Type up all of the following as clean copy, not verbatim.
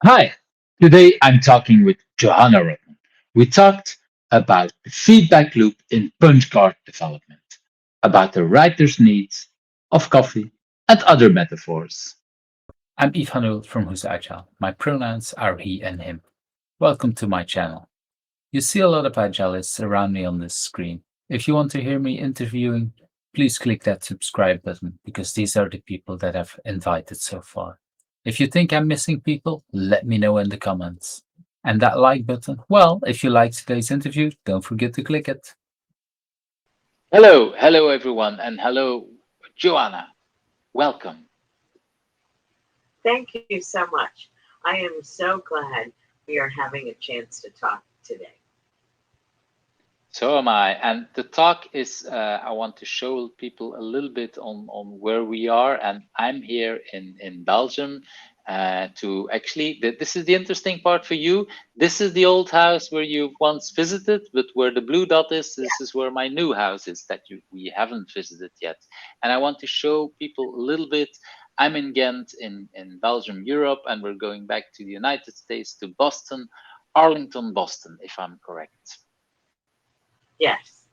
Hi, today I'm talking with Johanna Rothman. We talked about the feedback loop in punchcard development, about the writer's needs of coffee, and other metaphors. I'm Ivan from Who's Agile. My pronouns are he and him. Welcome to my channel. You see a lot of agilists around me on this screen. If you want to hear me interviewing, please click that subscribe button because these are the people that I've invited so far. If you think I'm missing people, let me know in the comments. And that like button, well, if you liked today's interview, don't forget to click it. Hello everyone, and hello, Joanna. Welcome. Thank you so much. I am so glad we are having a chance to talk today. So am I. And the talk is, I want to show people a little bit on where we are. And I'm here in Belgium this is the interesting part for you. This is the old house where you once visited, but where the blue dot is, this is where my new house is that we haven't visited yet. And I want to show people a little bit. I'm in Ghent in Belgium, Europe, and we're going back to the United States, to Boston, Arlington, Boston, if I'm correct. Yes,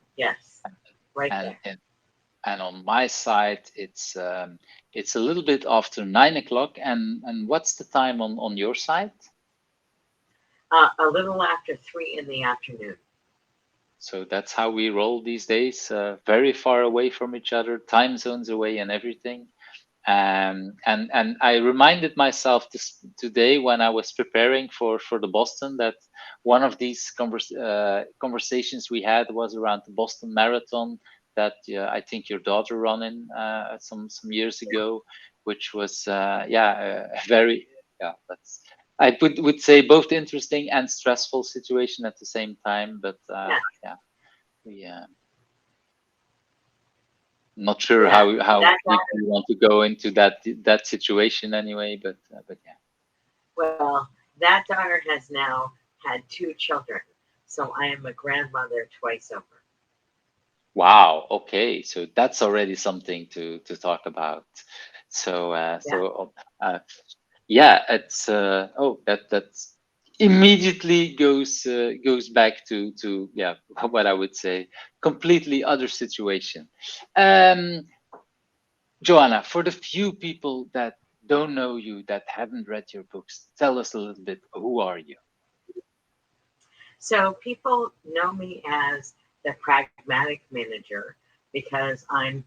right there. And on my side, it's a little bit after 9 o'clock. And what's the time on your side? A little after 3 in the afternoon. So that's how we roll these days, very far away from each other, time zones away, and everything. And I reminded myself today when I was preparing for the Boston, that one of these conversations we had was around the Boston Marathon that I think your daughter ran in some years ago, which was very that's would say both interesting and stressful situation at the same time. But Yeah, yeah, we. Not sure yeah. how That deeply you want to go into that situation anyway, but yeah. well, that daughter has now had two children, so I am a grandmother twice over. Wow. Okay. So that's already something to talk about. So Yeah, yeah, it's that's immediately goes back to yeah, what I would say, completely other situation. Um, Joanna, for the few people that don't know you, that haven't read your books, tell us a little bit, who are you? so people know me as the pragmatic manager because I'm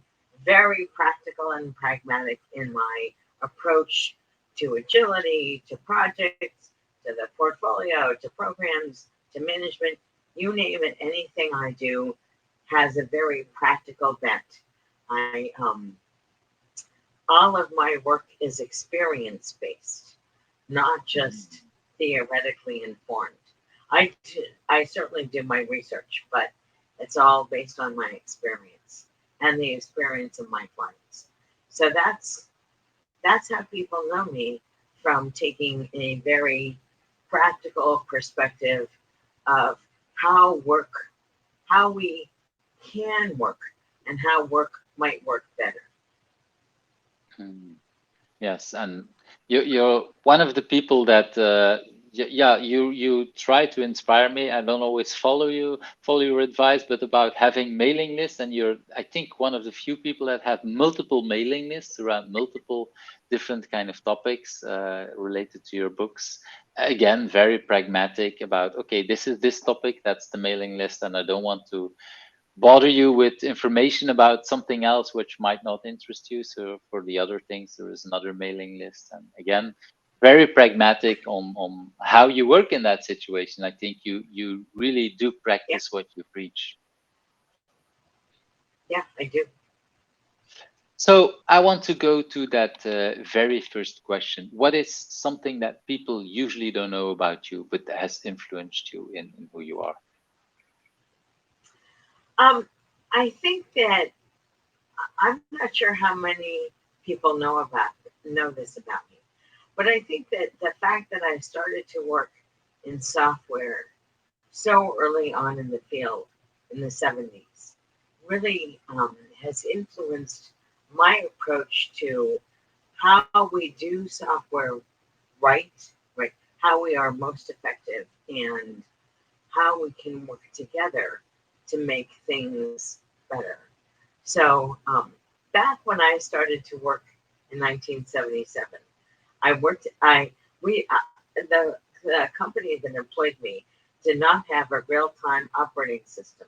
very practical and pragmatic in my approach to agility, to projects, to the portfolio, to programs, to management. You name it, anything I do has a very practical bent. I all of my work is experience based, not just Mm. theoretically informed. I certainly do my research, but it's all based on my experience and the experience of my clients. So that's how people know me, from taking a very practical perspective of how work, how we can work, and how work might work better. Mm. Yes, and you're one of the people that yeah, you try to inspire me. I don't always follow your advice, but about having mailing lists, and you're, I think, one of the few people that have multiple mailing lists around multiple different kind of topics related to your books. Again, very pragmatic about, okay, this is this topic, that's the mailing list, and I don't want to bother you with information about something else which might not interest you. So for the other things, there is another mailing list. And again, very pragmatic on how you work in that situation. I think you really do Yeah, practice what you preach. yeah, I do. So I want to go to that very first question. What is something that people usually don't know about you, but that has influenced you in who you are? Um, I think that I'm not sure how many people know this about me, but I think that the fact that I started to work in software so early on in the field in the 70s really has influenced my approach to how we do software right, right? how we are most effective and how we can work together to make things better. So back when I started to work in 1977, I worked. I we the company that employed me did not have a real time operating system.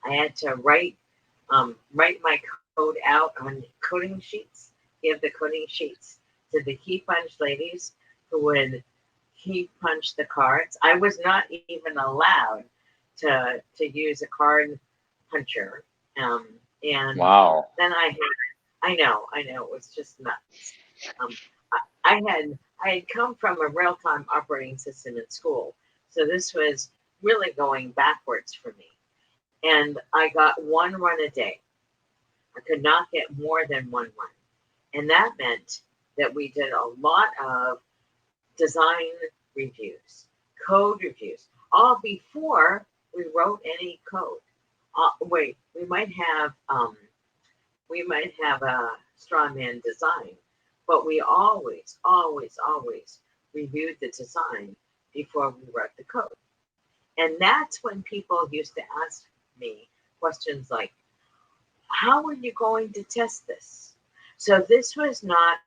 I had to write my code out on coding sheets, give the coding sheets to the key punch ladies who would key punch the cards. I was not even allowed to use a card puncher. Um, and Wow. then I know, it was just nuts. I had come from a real time operating system in school, so this was really going backwards for me. And I got one run a day. I could not get more than one run. And that meant that we did a lot of design reviews, code reviews, all before we wrote any code. Wait, we might have a straw man design, but we always, always, always reviewed the design before we wrote the code. And that's when people used to ask me questions like, how are you going to test this? So this was not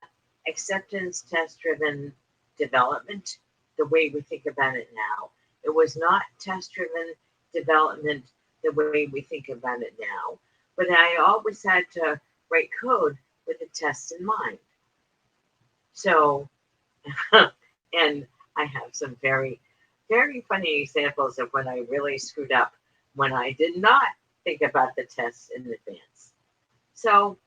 acceptance test driven development the way we think about it now. It was not test driven development the way we think about it now. But I always had to write code with the test in mind. So, and I have some very, very funny examples of when I really screwed up when I did not think about the tests in advance. So,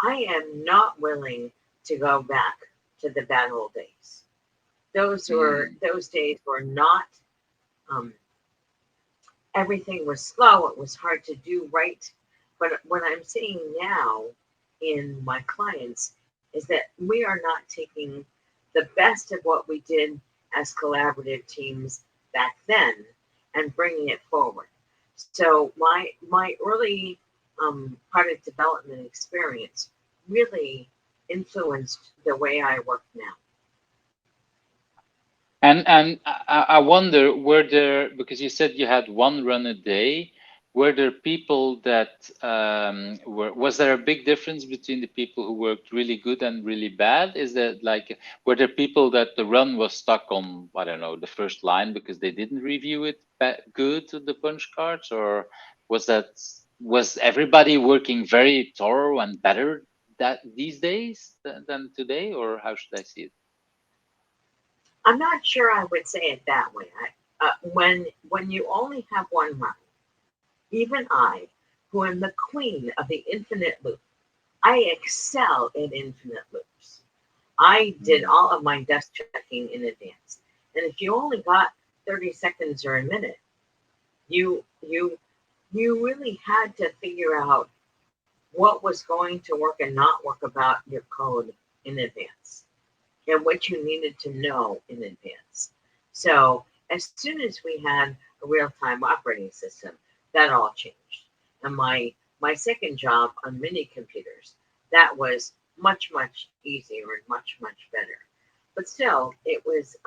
I am not willing to go back to the bad old days. Those days were not. Um, Everything was slow. It was hard to do right. But what I'm seeing now in my clients is that we are not taking the best of what we did as collaborative teams back then and bringing it forward. So my early product development experience really influenced the way I work now. And I wonder, were there, because you said you had one run a day, were there people that was there a big difference between the people who worked really good and really bad? Is that like, were there people that the run was stuck on, I don't know, the first line because they didn't review it good to the punch cards, or was everybody working very thorough and better that these days than today, or how should I see it? I'm not sure I would say it that way. When you only have one run, even I, who am the queen of the infinite loop, I excel in infinite loops. I did all of my desk checking in advance, and if you only got 30 seconds or a minute, you you you really had to figure out what was going to work and not work about your code in advance and what you needed to know in advance. So as soon as we had a real-time operating system, that all changed. And my second job on mini computers, that was much, much easier and much, much better. But still, it was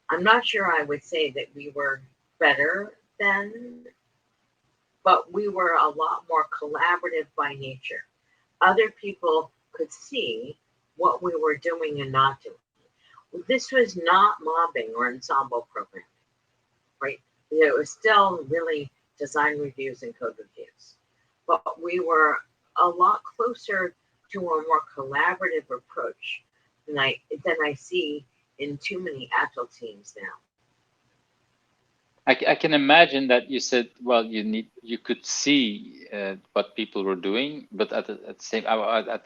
I'm not sure I would say that we were better then, but we were a lot more collaborative by nature. Other people could see what we were doing and not doing. This was not mobbing or ensemble programming, right? It was still really design reviews and code reviews. But we were a lot closer to a more collaborative approach than I see in too many agile teams now. I can imagine that you said, well, you could see what people were doing, but at the same,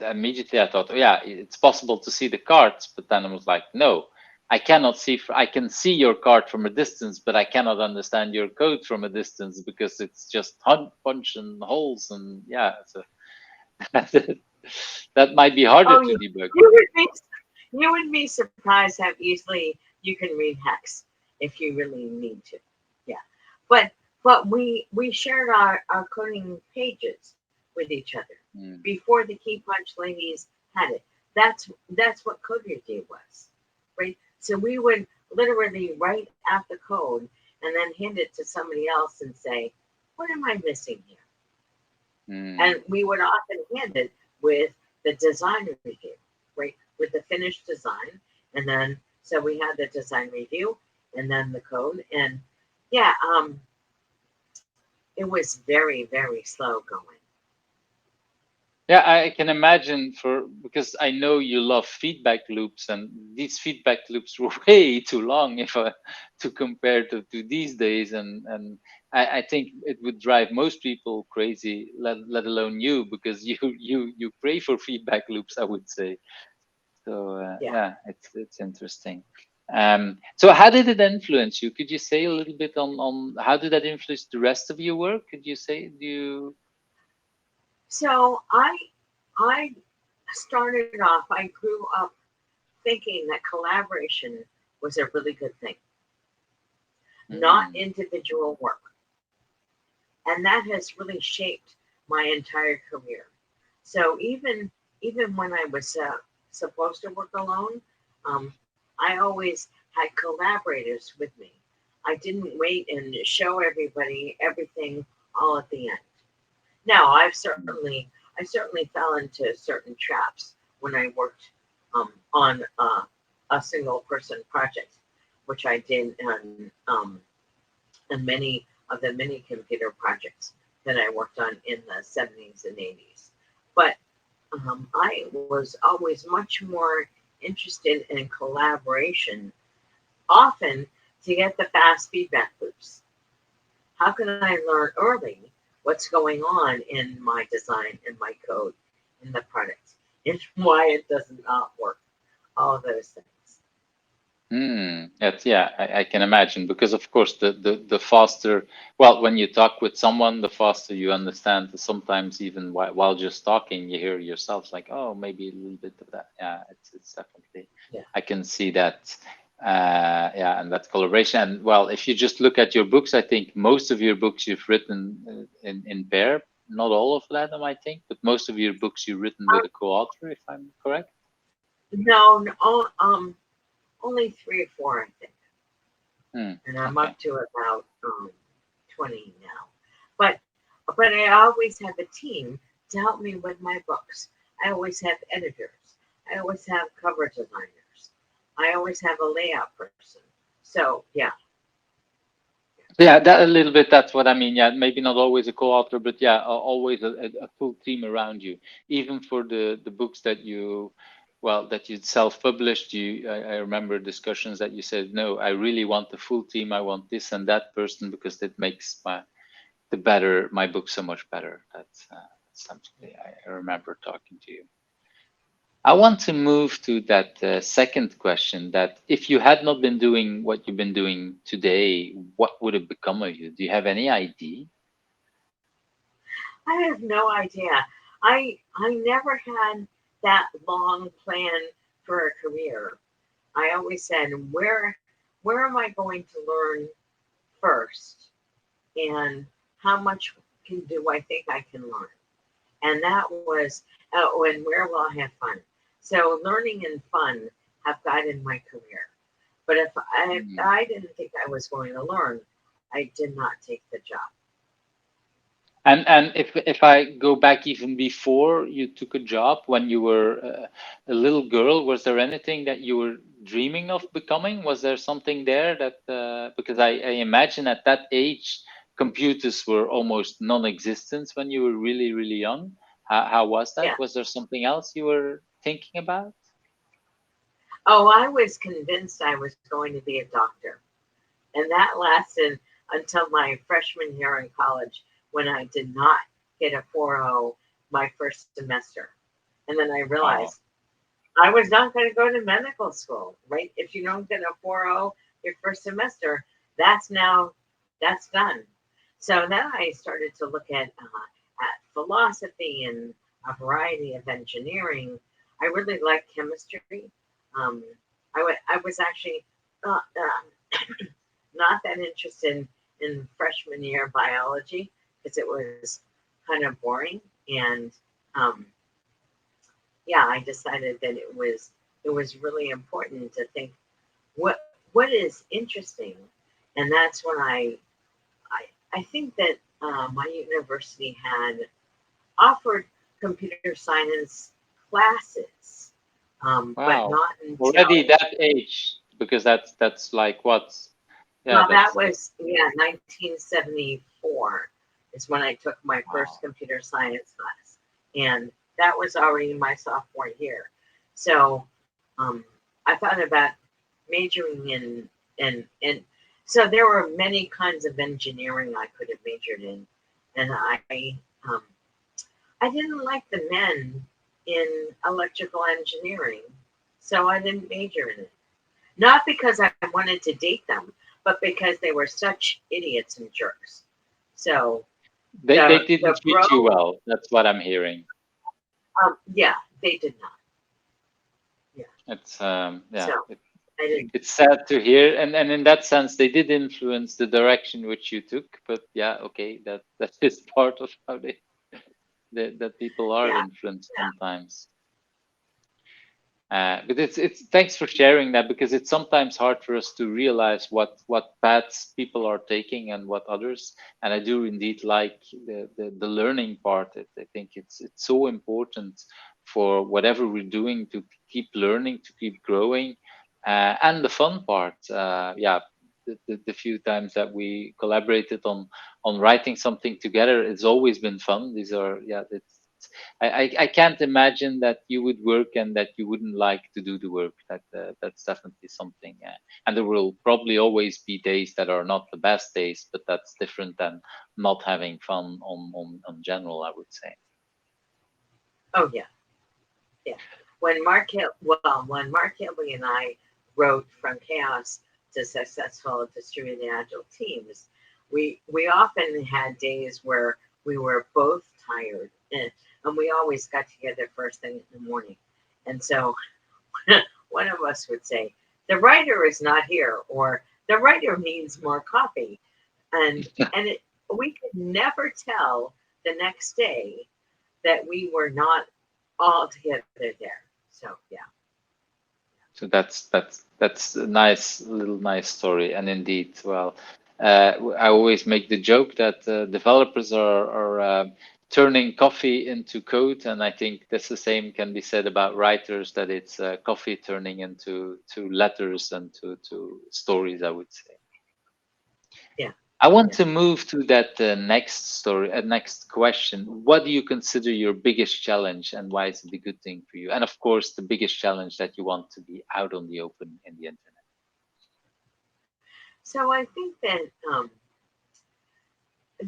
immediately I thought, oh yeah, it's possible to see the cards, but then I was like, no, I cannot see. I can see your card from a distance, but I cannot understand your code from a distance because it's just punch and holes, and yeah, so that might be harder Oh, to you, debug. you would be surprised how easily you can read hex if you really need to. Yeah, but we shared our coding pages with each other Mm. before the key punch ladies had it. that's what code review was, right? So we would literally write out the code and then hand it to somebody else and say, "What am I missing here?" Mm. And we would often hand it with the design review, right? With the finished design, and then so we had the design review and then the code, and yeah, it was very very slow going. Yeah, I can imagine because I know you love feedback loops, and these feedback loops were way too long if to compare to these days, and I think it would drive most people crazy, let alone you, because you pray for feedback loops, I would say. So Yeah. yeah, it's interesting. So how did it influence you? Could you say a little bit on how did that influence the rest of your work? Could you say, do you? So I started off. I grew up thinking that collaboration was a really good thing, not Mm, individual work. And that has really shaped my entire career. So even when I was supposed to work alone, um, I always had collaborators with me. I didn't wait and show everybody everything all at the end. Now mm, I certainly fell into certain traps when I worked on a single person project, which I did on many of the mini computer projects that I worked on in the 70s and 80s. But I was always much more interested in collaboration, often to get the fast feedback loops. How can I learn early what's going on in my design, in my code, in the product, and why it does not work? All of those things. That's yeah, I can imagine because of course the faster, well, when you talk with someone, the faster you understand. Sometimes even while just talking, you hear yourself like, oh, maybe a little bit of that. Yeah, it's definitely, Yeah. I can see that. Yeah, and that collaboration. And well, if you just look at your books, I think most of your books you've written in pair. Not all of them, I think, but most of your books you've written with a co-author, if I'm correct. No, no, only 3 or 4, I think, Hmm. and I'm Okay. up to about 20 now. But but I always have a team to help me with my books. I always have editors. I always have cover designers. I always have a layout person. So yeah, Yeah, that a little bit. That's what I mean. Yeah, maybe not always a co-author, but yeah, always a full team around you. Even for the books that you, well, that you self-published. I remember discussions that you said, no, I really want the full team. I want this and that person because it makes my book so much better. That's something I remember talking to you. I want to move to that second question, that if you had not been doing what you've been doing today, what would have become of you? Do you have any idea? I have no idea. I never had that long plan for a career. I always said, where am I going to learn first, and how much do I think I can learn? And that was and where will I have fun? So learning and fun have guided my career. But if Mm. I didn't think I was going to learn, I did not take the job. And if I go back even before you took a job, when you were a little girl, was there anything that you were dreaming of becoming? Was there something there that because I imagine at that age computers were almost non-existent when you were really really young. How was that? Yeah. Was there something else you were thinking about? Oh, I was convinced I was going to be a doctor. And that lasted until my freshman year in college when I did not get a 4.0 my first semester. And then I Oh. realized I was not going to go to medical school, right? If you don't get a 4.0 your first semester, that's done. So then I started to look at philosophy and a variety of engineering. I really liked chemistry. Um, I was actually not, not that interested in freshman year biology because it was kind of boring. And um, yeah, I decided that it was really important to think what is interesting, and that's when I think that my university had offered computer science classes, but Wow. not Already until, that age, because that's like what? Yeah, well, that that's was, yeah, 1974 is when I took my wow. first computer science class, and that was already my sophomore year. So I thought about majoring in so there were many kinds of engineering I could have majored in, and um, I didn't like the men in electrical engineering, so I didn't major in it. Not because I wanted to date them, but because they were such idiots and jerks. So They the didn't treat you bro, well. That's what I'm hearing. yeah, they did not. Yeah, It's so yeah. I didn't. It's sad to hear, and in that sense, they did influence the direction which you took. But yeah, okay, that is part of how that people are Yeah, influenced yeah. sometimes. But it's thanks for sharing that, because it's sometimes hard for us to realize what paths people are taking and what others. And I do indeed like the learning part. I think it's so important for whatever we're doing to keep learning, to keep growing, and the fun part. Yeah, the few times that we collaborated on writing something together, it's always been fun. These are yeah, it's I can't imagine that you would work and that you wouldn't like to do the work. That's definitely something. And there will probably always be days that are not the best days, but that's different than not having fun on general, I would say. Oh yeah, yeah. When Mark Kilby and I wrote From Chaos to Successful Distributed Agile Teams, we often had days where we were both tired, and we always got together first thing in the morning. And so one of us would say, "The writer is not here," or "The writer needs more coffee," and we could never tell the next day that we were not all together there. So yeah. So that's a nice story. And indeed, well, I always make the joke that developers are turning coffee into code, and I think that's the same can be said about writers, that it's coffee turning into to letters and to stories, I would say. Yeah, I want yeah. to move to that next story, next question. What do you consider your biggest challenge, and why is it a good thing for you? And of course, the biggest challenge that you want to be out on the open in the internet. So I think that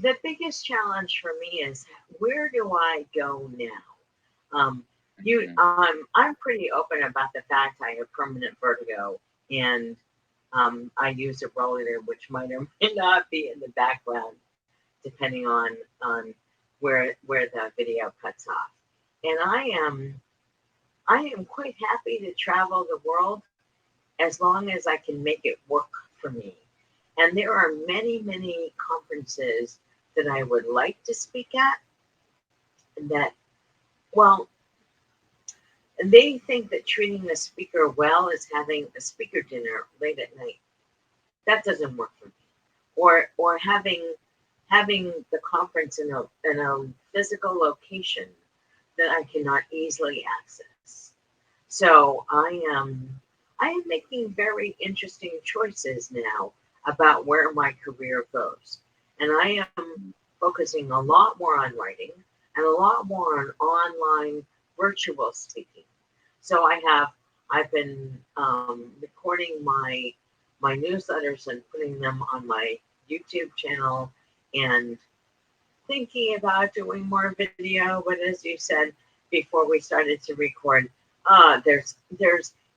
the biggest challenge for me is where do I go now? Mhm. I'm pretty open about the fact I have permanent vertigo, and I use a roller which might or may not be in the background depending on where the video cuts off. And I am quite happy to travel the world as long as I can make it work for me. And there are many conferences that I would like to speak at that, well, they think that treating the speaker well is having a speaker dinner late at night. That doesn't work for me. Or having the conference in a physical location that I cannot easily access. So I am making very interesting choices now about where my career goes. And I am focusing a lot more on writing and a lot more on online virtual speaking. So I've been recording my newsletters and putting them on my YouTube channel, and thinking about doing more video. But as you said before we started to record, there's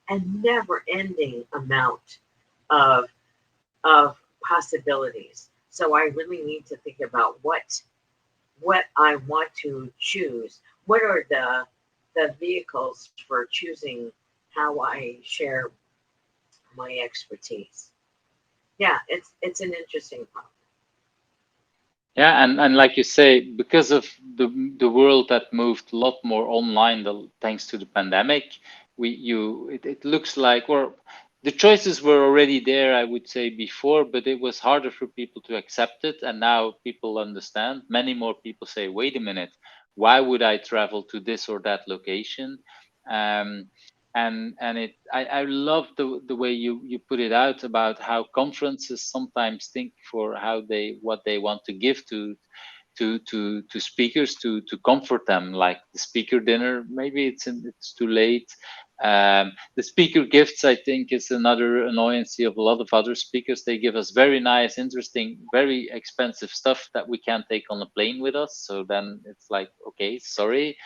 a never ending amount of of possibilities. So I really need to think about what I want to choose. What are the vehicles for choosing how I share my expertise? Yeah, it's an interesting problem. Yeah, and like you say, because of the world that moved a lot more online thanks to the pandemic, it looks like, or the choices were already there, I would say before, but it was harder for people to accept it, and now people understand. Many more people say, "Wait a minute, why would I travel to this or that location?" Um, I love the way you put it out about how conferences sometimes think for how they what they want to give to speakers to comfort them, like the speaker dinner. Maybe it's too late. The speaker gifts, I think, is another annoyance of a lot of other speakers. They give us very nice, interesting, very expensive stuff that we can't take on a plane with us. So then it's like, okay, sorry.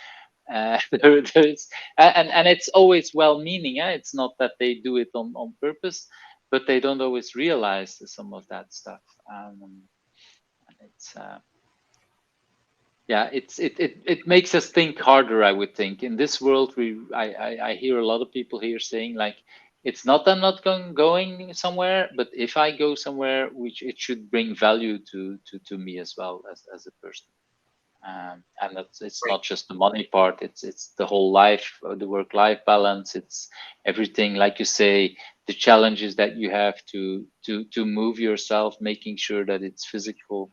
There's and it's always well-meaning. It's not that they do it on purpose, but they don't always realize some of that stuff. And it's yeah, it makes us think harder. I would think in this world, I hear a lot of people here saying like, it's not I'm not going somewhere, but if I go somewhere, which it should bring value to me as well as a person. And it's Right. not just the money part, it's the whole life, the work-life balance, it's everything, like you say, the challenges that you have to move yourself, making sure that it's physical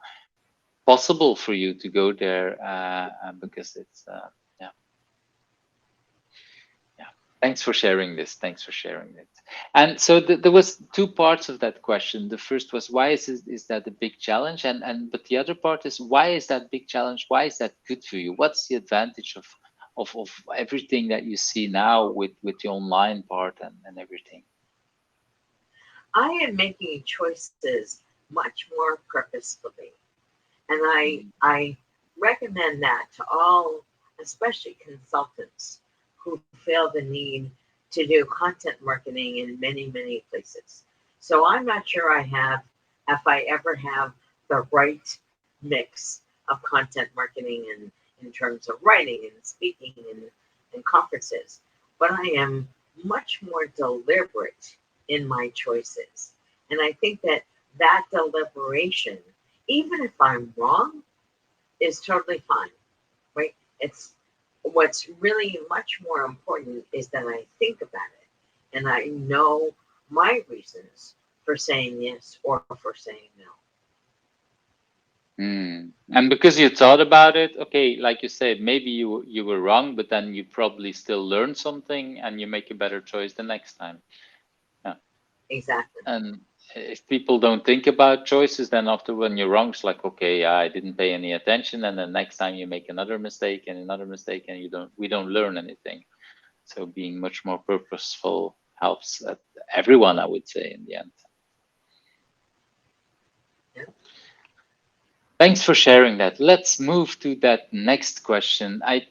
possible for you to go there, because it's yeah, yeah. Thanks for sharing this. Thanks for sharing it. And so there was two parts of that question. The first was, why is that a big challenge? And but the other part is, why is that big challenge? Why is that good for you? What's the advantage of everything that you see now with the online part and everything? I am making choices much more purposefully. And Mm, I recommend that to all, especially consultants who feel the need to do content marketing in many, many places. So I'm not sure if I ever have the right mix of content marketing in terms of writing and speaking and conferences, but I am much more deliberate in my choices. And I think that that deliberation, even if I'm wrong, is totally fine, right? It's what's really much more important is that I think about it and I know my reasons for saying yes or for saying no. mm. And because you thought about it, okay, like you said, maybe you were wrong, but then you probably still learned something and you make a better choice the next time. Yeah. Exactly. And if people don't think about choices, then after when you're wrong, it's like, okay, I didn't pay any attention, and then next time you make another mistake and another mistake, and we don't learn anything. So being much more purposeful helps everyone, I would say, in the end. Yeah. Thanks for sharing that. Let's move to that next question. I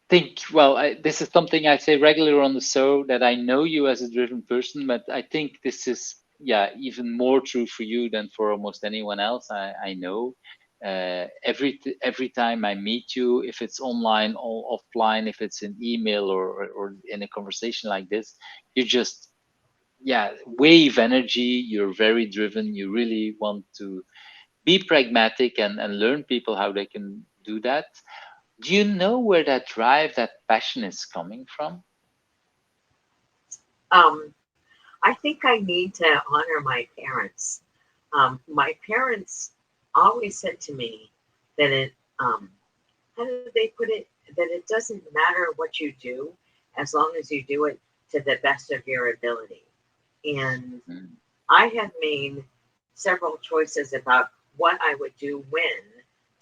think, well, this is something I say regularly on the show, that I know you as a driven person, but I think this is, yeah, even more true for you than for almost anyone else I know. Every time I meet you, if it's online or offline, if it's an email or in a conversation like this, you just, yeah, wave energy. You're very driven. You really want to be pragmatic and learn people how they can do that. Do you know where that drive, that passion is coming from? Um, I think I need to honor my parents. My parents always said to me that how do they put it? That it doesn't matter what you do as long as you do it to the best of your ability. And Mm, I had made several choices about what I would do when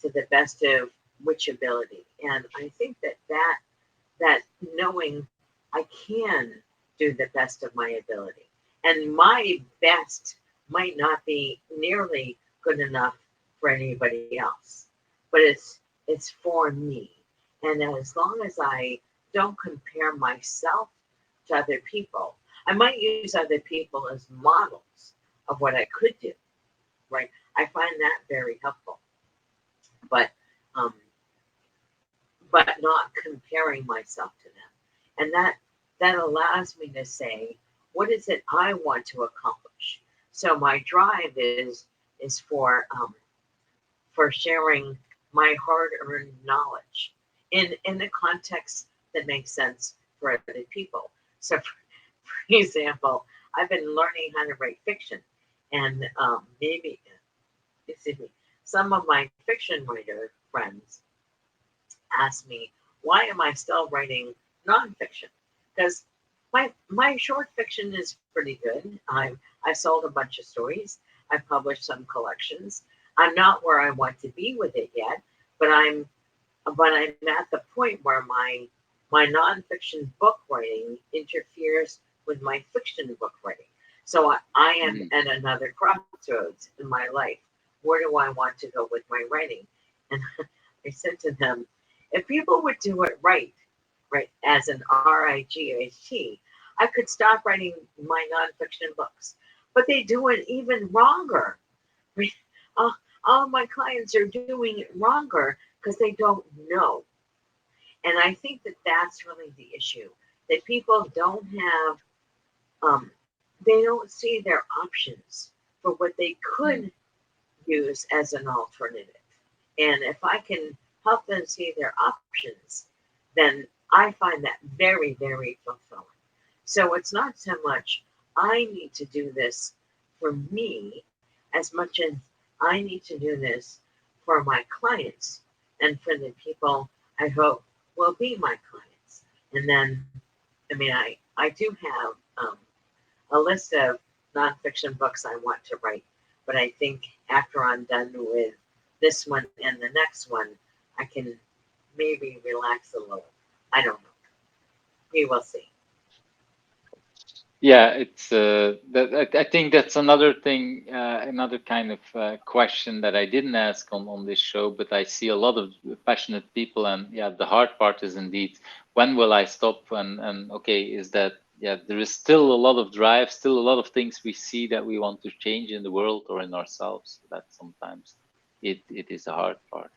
to the best of which ability. And I think that knowing I can do the best of my ability. And my best might not be nearly good enough for anybody else, but it's for me. And as long as I don't compare myself to other people, I might use other people as models of what I could do, right? I find that very helpful. But um, but not comparing myself to them. And that allows me to say, what is it I want to accomplish? So my drive is for sharing my hard-earned knowledge in a context that makes sense for other people. So, for example, I've been learning how to write fiction, and maybe, excuse me, some of my fiction writer friends ask me, why am I still writing nonfiction? Because my short fiction is pretty good. I sold a bunch of stories. I've published some collections. I'm not where I want to be with it yet, but I'm at the point where my nonfiction book writing interferes with my fiction book writing. So I am at another crossroads in my life. Where do I want to go with my writing? And I said to them, if people would do it right, right, as an RIGHT, I could stop writing my nonfiction books. But they do it even wronger. Right? All, all my clients are doing it wronger because they don't know. And I think that that's really the issue, that people don't have, they don't see their options for what they could use as an alternative. And if I can help them see their options, then I find that very, very fulfilling. So it's not so much I need to do this for me as much as I need to do this for my clients and for the people I hope will be my clients. And then, I mean, I do have a list of nonfiction books I want to write, but I think after I'm done with this one and the next one, I can maybe relax a little. I don't know. We will see. Yeah, it's I think that's another thing, another kind of question that I didn't ask on this show, but I see a lot of passionate people, and yeah, the hard part is indeed when will I stop? And okay, is that yeah, there is still a lot of drive, still a lot of things we see that we want to change in the world or in ourselves. That sometimes it is a hard part.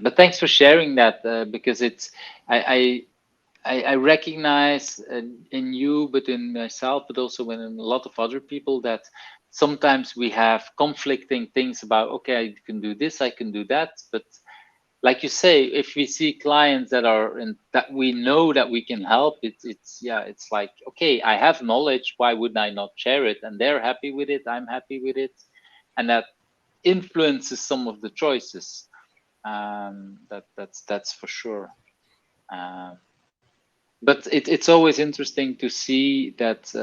But thanks for sharing that because it's I recognize in you, but in myself, but also in a lot of other people that sometimes we have conflicting things about, okay, I can do this, I can do that. But like you say, if we see clients that are in that we know that we can help, it's yeah, it's like, okay, I have knowledge, why would I not share it? And they're happy with it, I'm happy with it. And that influences some of the choices. That's for sure. Um, but it's always interesting to see that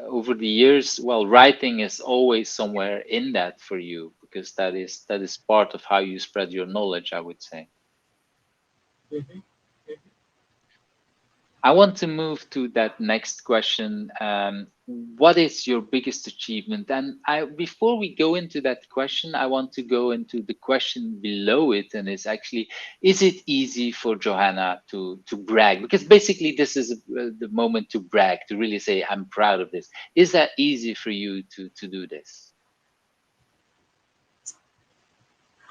over the years, well, writing is always somewhere in that for you because that is part of how you spread your knowledge, I would say. Mm-hmm. I want to move to that next question. What is your biggest achievement? And before we go into that question, I want to go into the question below it, and it's actually, is it easy for Johanna to brag? Because basically, this is the moment to brag, to really say, "I'm proud of this." Is that easy for you to do this?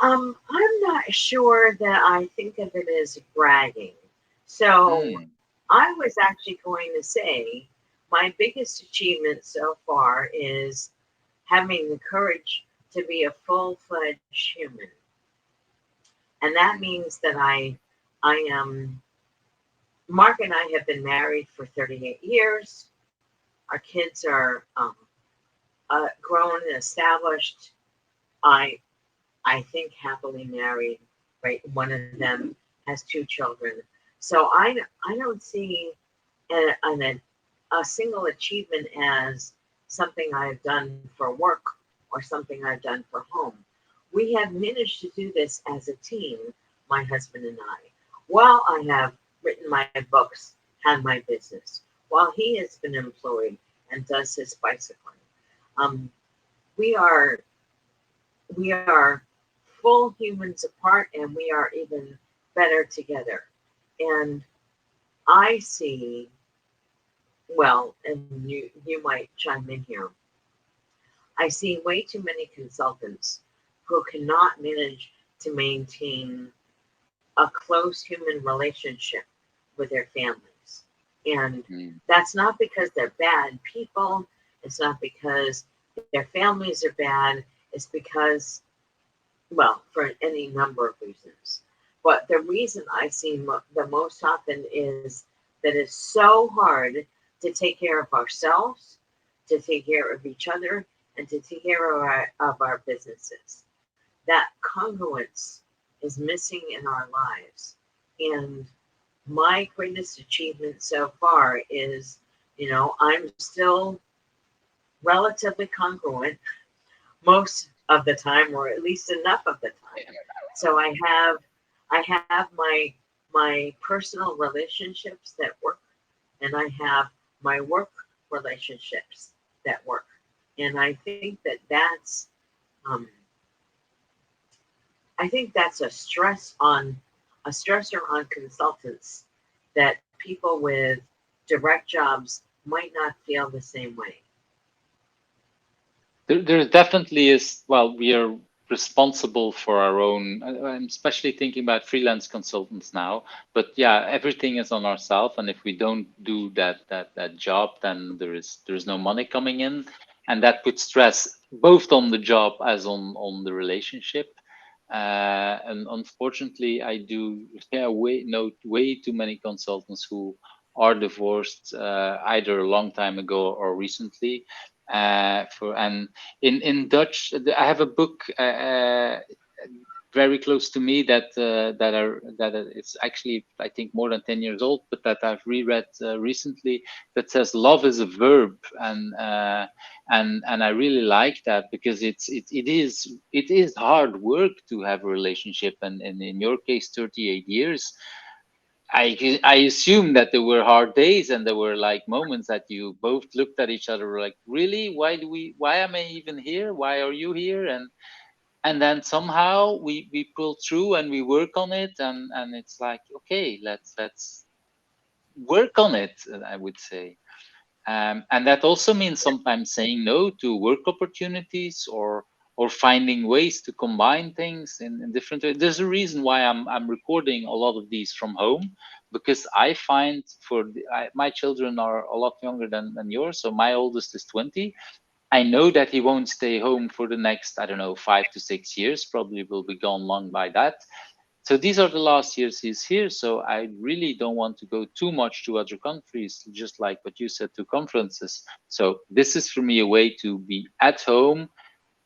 I'm not sure that I think of it as bragging. So Mm, I was actually going to say my biggest achievement so far is having the courage to be a full-fledged human. And that means that I am Mark and I have been married for 38 years. Our kids are grown and established. I I think happily married. Right, one of them has two children. So I don't see a single achievement as something I've done for work or something I've done for home. We have managed to do this as a team, my husband and I, while I have written my books, had my business, while he has been employed and does his bicycling. Um, we are we are full humans apart, and we are even better together. And I see, well, and you might chime in here. I see way too many consultants who cannot manage to maintain a close human relationship with their families. And mm, that's not because they're bad people. It's not because their families are bad. It's because well, for any number of reasons. But the reason I see the most often is that it's so hard to take care of ourselves, to take care of each other, and to take care of our businesses. That congruence is missing in our lives. And my greatest achievement so far is, I'm still relatively congruent most of the time, or at least enough of the time. So I have my personal relationships that work, and I have my work relationships that work. And um, I think that's a stressor on consultants that people with direct jobs might not feel the same way. There definitely is. Well, we are responsible for our own. I'm especially thinking about freelance consultants now. But yeah, everything is on ourselves, and if we don't do that job, then there is no money coming in, and that puts stress both on the job as on the relationship. And unfortunately, I do know way too many consultants who are divorced either a long time ago or recently. For and in Dutch, I have a book very close to me that it's actually, I think, more than 10 years old, but that I've reread recently. That says love is a verb, and I really like that because it is hard work to have a relationship, and in your case, 38 years. I assume that there were hard days and there were like moments that you both looked at each other were like, really? Why am I even here? Why are you here? And then somehow we pull through and we work on it, and it's like, okay, let's work on it, I would say. And that also means sometimes saying no to work opportunities, or finding ways to combine things in different ways. There's a reason why I'm recording a lot of these from home, because I find my children are a lot younger than yours. So my oldest is 20. I know that he won't stay home for the next, I don't know, 5 to 6 years. Probably will be gone long by that. So these are the last years he's here. So I really don't want to go too much to other countries, just like what you said, to conferences. So this is for me a way to be at home.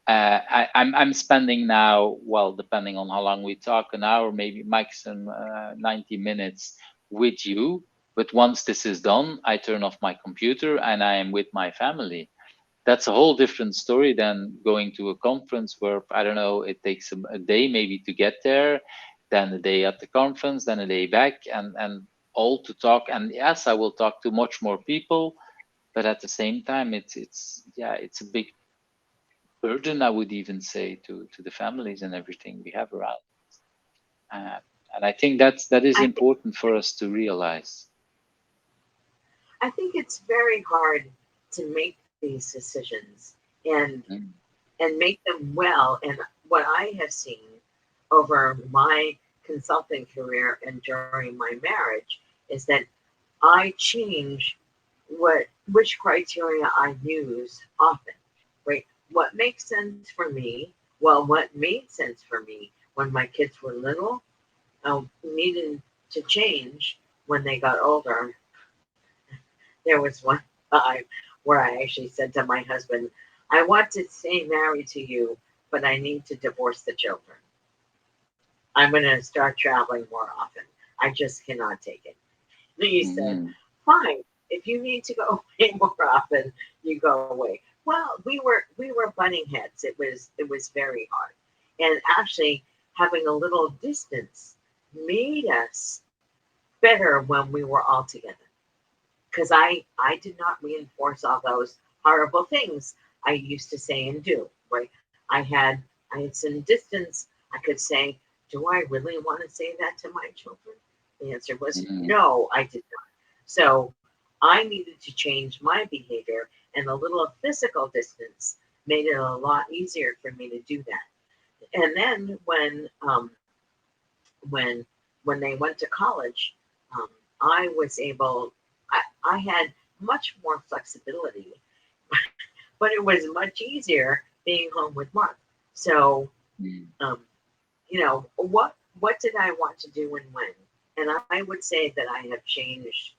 I'm spending now, well, depending on how long we talk, an hour, maybe maximum 90 minutes with you. But once this is done, I turn off my computer and I am with my family. That's a whole different story than going to a conference where, I don't know, it takes a day maybe to get there, then a day at the conference, then a day back, and all to talk. And yes, I will talk to much more people, but at the same time, it's a big burden, I would even say, to the families and everything we have around. Uh, and I think that is I think important for us to realize. I think it's very hard to make these decisions and Mm. and make them well. And what I have seen over my consulting career and during my marriage is that I change which criteria I use often. Right? What makes sense for me? Well, what made sense for me when my kids were little, needed to change when they got older. There was one time where I actually said to my husband, I want to stay married to you, but I need to divorce the children. I'm going to start traveling more often. I just cannot take it. And he said, Mm. fine. If you need to go away more often, you go away. Well, we were butting heads. It was very hard. And actually having a little distance made us better when we were all together, because I did not reinforce all those horrible things I used to say and do. Right? I had some distance. I could say, do I really want to say that to my children? The answer was Mm. no, I did not. So I needed to change my behavior, and a little physical distance made it a lot easier for me to do that. And then when when they went to college, um, I was able. I had much more flexibility, but it was much easier being home with Mark. So Mm. um, what did I want to do and when? And I would say that I have changed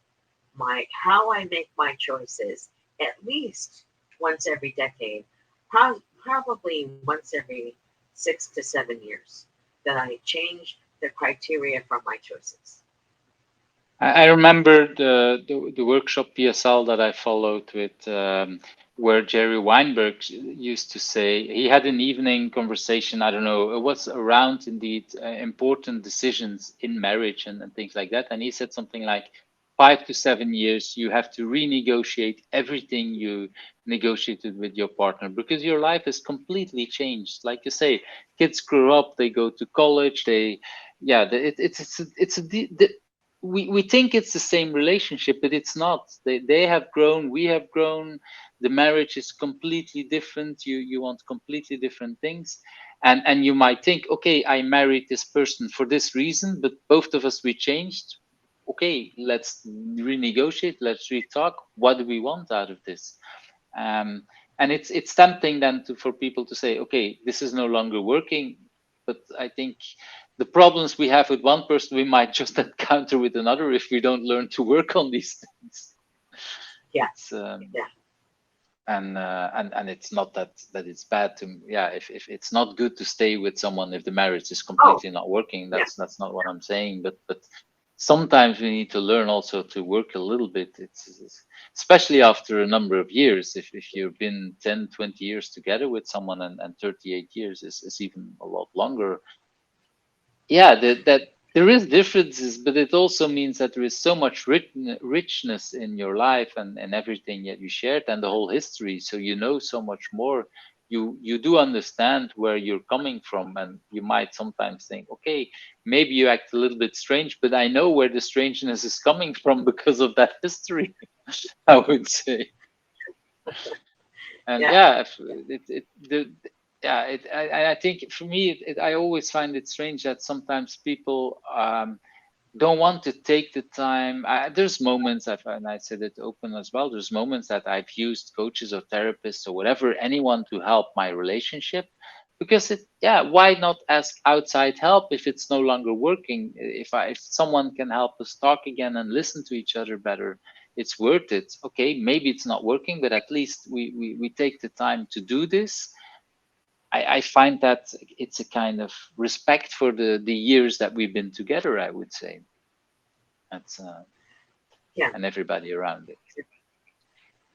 my how I make my choices at least once every decade, probably once every 6 to 7 years, that I change the criteria for my choices. I remember the workshop PSL that I followed with where Jerry Weinberg used to say he had an evening conversation. I don't know, it was around indeed important decisions in marriage and things like that. And he said something like 5 to 7 years, you have to renegotiate everything you negotiated with your partner because your life is completely changed. Like you say, kids grow up, they go to college, yeah, we think it's the same relationship, but it's not. They have grown, we have grown. The marriage is completely different. You want completely different things, and you might think, okay, I married this person for this reason, but both of us we changed. Okay, let's renegotiate. Let's retalk. What do we want out of this? Um, and it's tempting then for people to say, okay, this is no longer working. But I think the problems we have with one person, we might just encounter with another if we don't learn to work on these things. Yeah. Yeah. And it's not that it's bad to, yeah, if it's not good to stay with someone if the marriage is completely not working. That's not what I'm saying. But sometimes we need to learn also to work a little bit. It's especially after a number of years. If you've been 10, 20 years together with someone, and 38 years is even a lot longer. Yeah, that there is differences, but it also means that there is so much richness in your life and everything that you shared and the whole history. So you know so much more. You do understand where you're coming from, and you might sometimes think, okay, maybe you act a little bit strange, but I know where the strangeness is coming from because of that history. I would say. And yeah, I think for me, I always find it strange that sometimes people don't want to take the time. There's moments, and I said it open as well, there's moments that I've used coaches or therapists or whatever, anyone to help my relationship. Because why not ask outside help if it's no longer working? If someone can help us talk again and listen to each other better, it's worth it. Okay, maybe it's not working, but at least we take the time to do this. I find that it's a kind of respect for the years that we've been together, I would say. That's and everybody around it.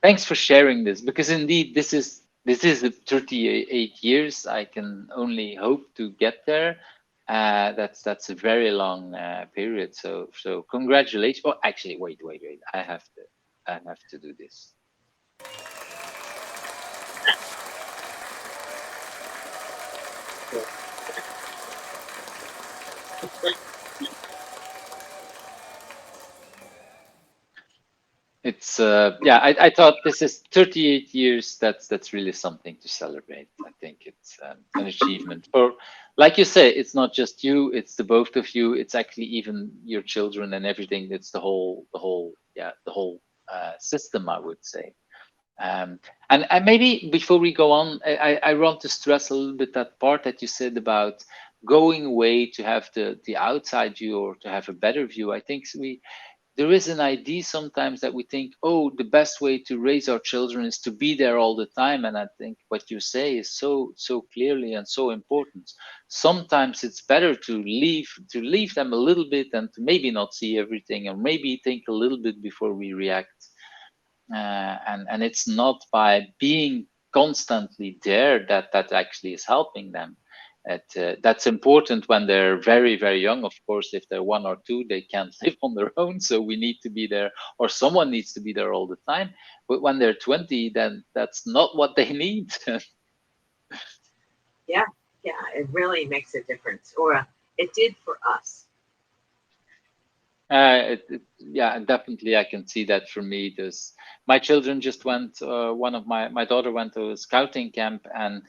Thanks for sharing this, because indeed this is the 38 years. I can only hope to get there. That's a very long period. So congratulations. Oh, actually, wait. I have to do this. It's I thought this is 38 years. That's really something to celebrate. I think it's an achievement. For, like you say, it's not just you, it's the both of you. It's actually even your children and everything. It's the whole system, I would say. And maybe before we go on, I want to stress a little bit that part that you said about going away to have the outside view or to have a better view. I think there is an idea sometimes that we think, oh, the best way to raise our children is to be there all the time. And I think what you say is so clearly and so important. Sometimes it's better to leave them a little bit and to maybe not see everything, or maybe think a little bit before we react. And it's not by being constantly there that actually is helping them. That's important when they're very, very young. Of course, if they're 1 or 2, they can't live on their own. So we need to be there, or someone needs to be there all the time. But when they're 20, then that's not what they need. Yeah, it really makes a difference, or it did for us. Definitely, I can see that for me. My children just went. My daughter went to a scouting camp, and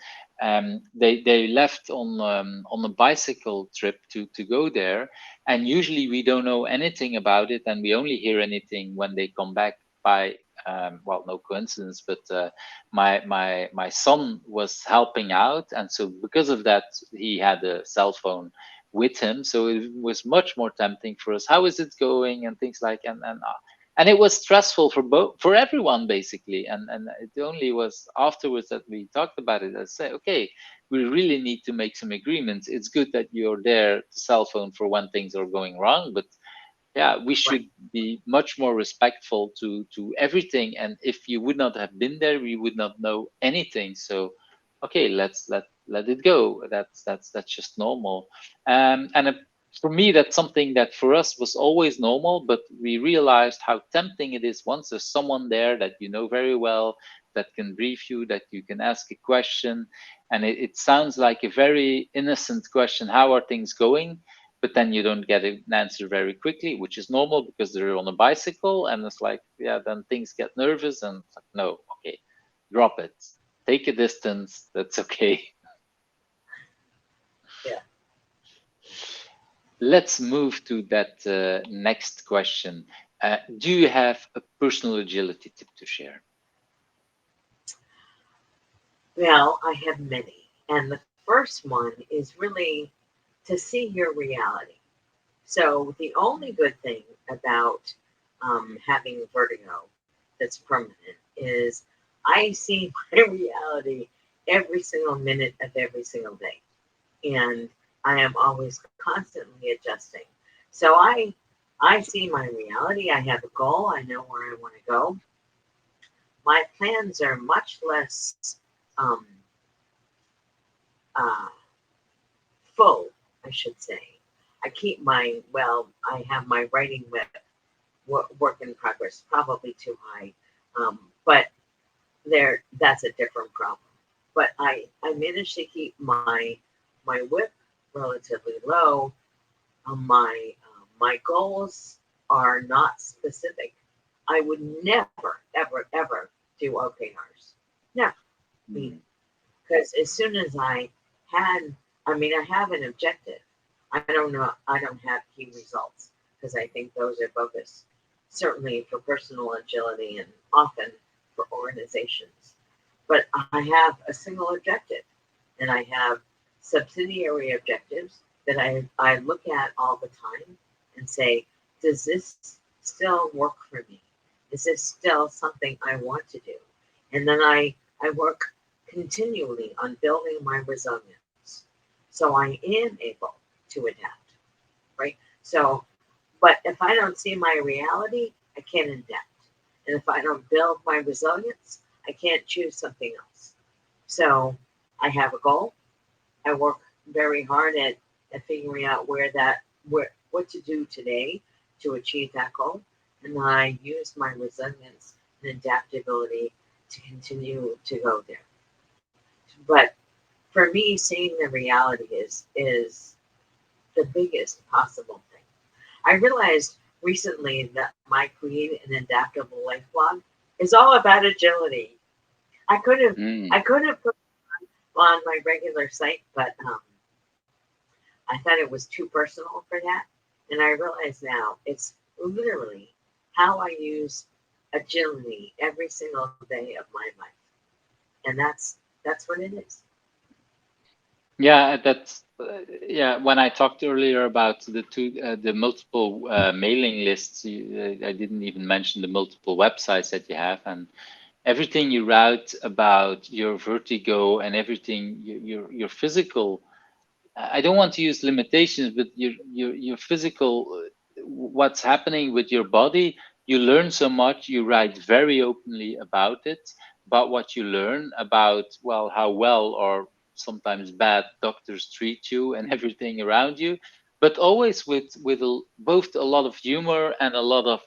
they left on a bicycle trip to go there. And usually we don't know anything about it, and we only hear anything when they come back by well, no coincidence, but my son was helping out, and so because of that, he had a cell phone with him, so it was much more tempting for us. How is it going, and things like, and it was stressful for both, for everyone basically, and it only was afterwards that we talked about it. I say, okay, we really need to make some agreements. It's good that you're there to cell phone for when things are going wrong, but yeah, we Right. should be much more respectful to everything, and if you would not have been there, we would not know anything. So okay, let it go. That's just normal. And for me, that's something that for us was always normal, but we realized how tempting it is once there's someone there that you know very well, that can brief you, that you can ask a question, and it sounds like a very innocent question: how are things going? But then you don't get an answer very quickly, which is normal because they're on a bicycle, and it's like, yeah, then things get nervous, and it's like, no, okay, drop it, take a distance, that's okay. Yeah. Let's move to that next question. Do you have a personal agility tip to share? Well, I have many. And the first one is really to see your reality. So, the only good thing about having vertigo that's permanent is I see my reality every single minute of every single day. And I am always constantly adjusting. So, I see my reality. I have a goal. I know where I want to go. My plans are much less um, uh, full, I should say. I keep my, well, I have my writing with work in progress, probably too high. But that's a different problem. But I managed to keep my whip relatively low. My goals are not specific. I would never, ever do OKRs. No, Mm. because as soon as had, I have an objective. I don't know. I don't have key results because I think those are bogus. Certainly for personal agility and often for organizations. But I have a single objective, and I have subsidiary objectives that I look at all the time and say, does this still work for me? Is this still something I want to do? And then I work continually on building my resilience. So I am able to adapt, right? So, but if I don't see my reality, I can't adapt. And if I don't build my resilience, I can't choose something else. So I have a goal. I work very hard at figuring out where what to do today to achieve that goal. And then I use my resilience and adaptability to continue to go there. But for me, seeing the reality is the biggest possible thing. I realized recently that my Create an Adaptable Life blog is all about agility. I could have Mm. I could have put it on my regular site, but I thought it was too personal for that. And I realize now it's literally how I use agility every single day of my life. And that's what it is. Yeah, that's yeah. When I talked earlier about the multiple mailing lists, I didn't even mention the multiple websites that you have, and everything you write about your vertigo and everything your physical. I don't want to use limitations, but your physical, what's happening with your body. You learn so much. You write very openly about what you learn, about well how well or sometimes bad doctors treat you and everything around you, but always with both a lot of humor and a lot of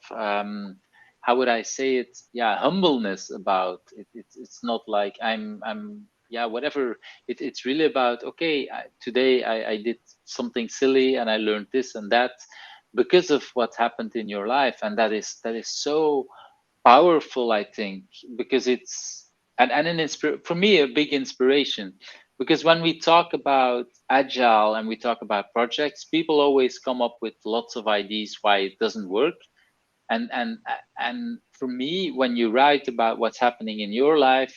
how would I say it? Yeah, humbleness about it. It's not like I'm yeah whatever it's really about okay today I did something silly and I learned this and that because of what happened in your life, and that is so powerful, I think, because it's and for me a big inspiration, because when we talk about agile and we talk about projects, people always come up with lots of ideas why it doesn't work, And for me, when you write about what's happening in your life,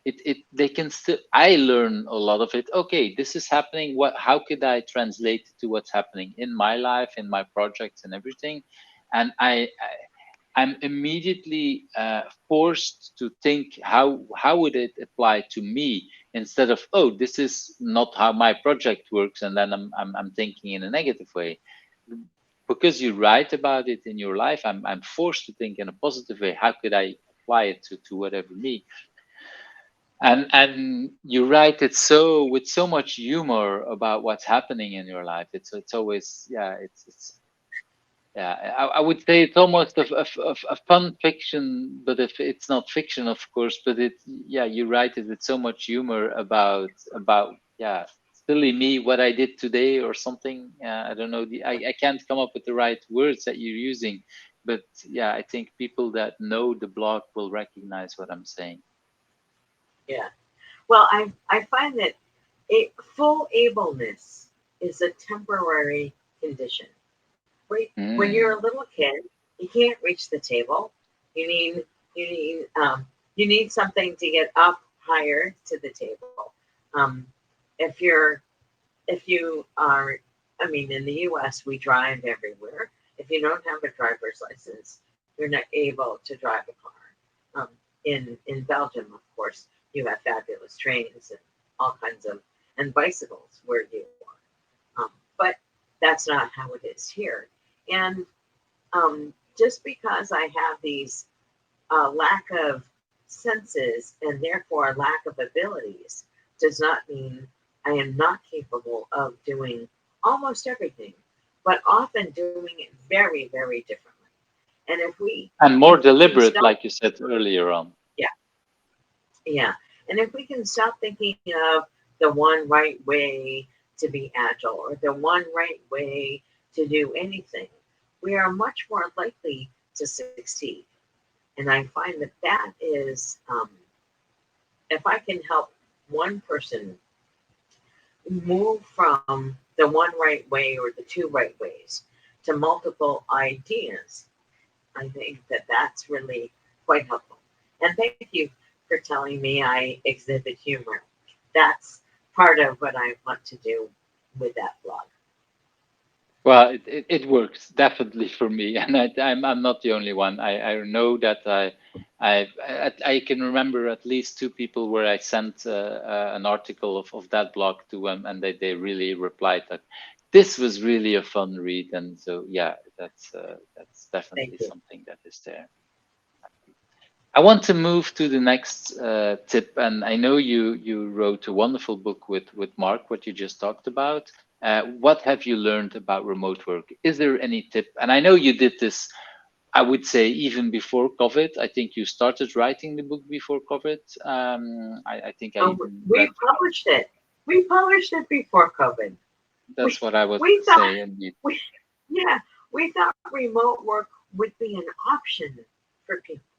it they can still, I learn a lot of it. Okay, this is happening, what, how could I translate it to what's happening in my life, in my projects and everything. And I'm immediately forced to think, how would it apply to me, instead of, oh, this is not how my project works, and then I'm thinking in a negative way. Because you write about it in your life, I'm forced to think in a positive way. How could I apply it to whatever me? And you write it so with so much humor about what's happening in your life. It's always, yeah, it's yeah, I would say it's almost a fun fiction, but if it's not fiction, of course, but it, yeah, you write it with so much humor about, yeah, silly me, what I did today or something. I don't know, I can't come up with the right words that you're using, but yeah, I think people that know the blog will recognize what I'm saying. Yeah. Well, I find that full ableness is a temporary condition. When you're a Mm. little kid, you can't reach the table. You need you need you need something to get up higher to the table. Um, if you are, I mean, in the U.S. we drive everywhere. If you don't have a driver's license, you're not able to drive a car. In Belgium, of course, you have fabulous trains and all kinds of and bicycles where you are. But that's not how it is here. And just because I have these lack of senses and therefore lack of abilities does not mean I am not capable of doing almost everything, but often doing it very, very differently. And And if more we can deliberate, stop, like you said earlier on. yeah, yeah, and if we can stop thinking of the one right way to be agile or the one right way to do anything, we are much more likely to succeed. And I find that that is, if I can help one person move from the one right way or the two right ways to multiple ideas, I think that that's really quite helpful. And thank you for telling me I exhibit humor. That's part of what I want to do with that blog. Well, it works definitely for me, and I'm not the only one. I know that I can remember at least two people where I sent an article of that blog to them, and they really replied that this was really a fun read. And so yeah, that's Thank definitely you. something that is there. I want to move to the next tip, and I know you wrote a wonderful book with Mark, what you just talked about. What have you learned about remote work? Is there any tip? And I know you did this, I would say, even before COVID. I think you started writing the book before COVID. I think I Um, even we read about. published it. We published it before COVID. That's We what I was we thought saying. we yeah we thought remote work would be an option for people,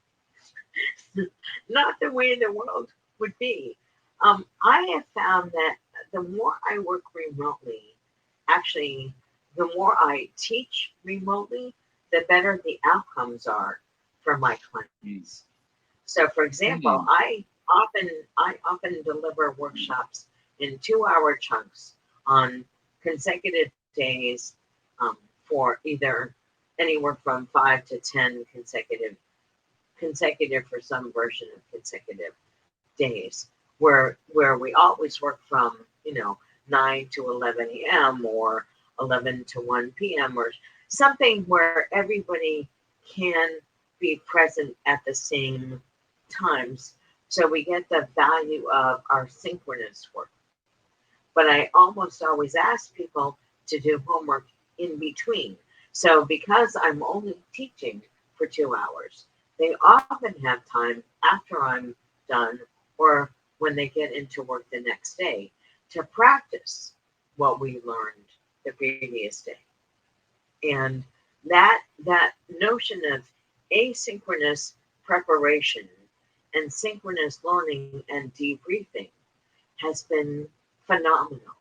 not the way the world would be. I have found that the more I work remotely, actually, the more I teach remotely, the better the outcomes are for my Mm. clients. So, for example, Mm. I often deliver workshops in 2 hour chunks on consecutive days for either anywhere from 5 to 10 consecutive for some version of consecutive days where we always work from 9 to 11 a.m. or 11 to 1 p.m. or something where everybody can be present at the same times, so we get the value of our synchronous work. But I almost always ask people to do homework in between. So because I'm only teaching for 2 hours, they often have time after I'm done or when they get into work the next day to practice what we learned the previous day. And that notion of asynchronous preparation and synchronous learning and debriefing has been phenomenal.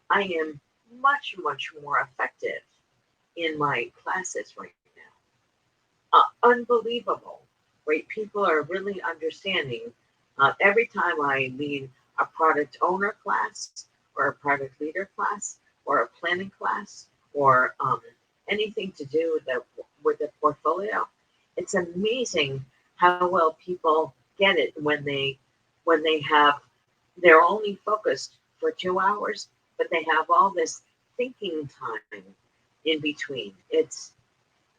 I am much more effective in my classes right now. unbelievable, right? People are really understanding. Every time I lead a product owner class or a product leader class or a planning class or anything to do with the portfolio, it's amazing how well people get it when they have they're only focused for 2 hours, but they have all this thinking time in between. It's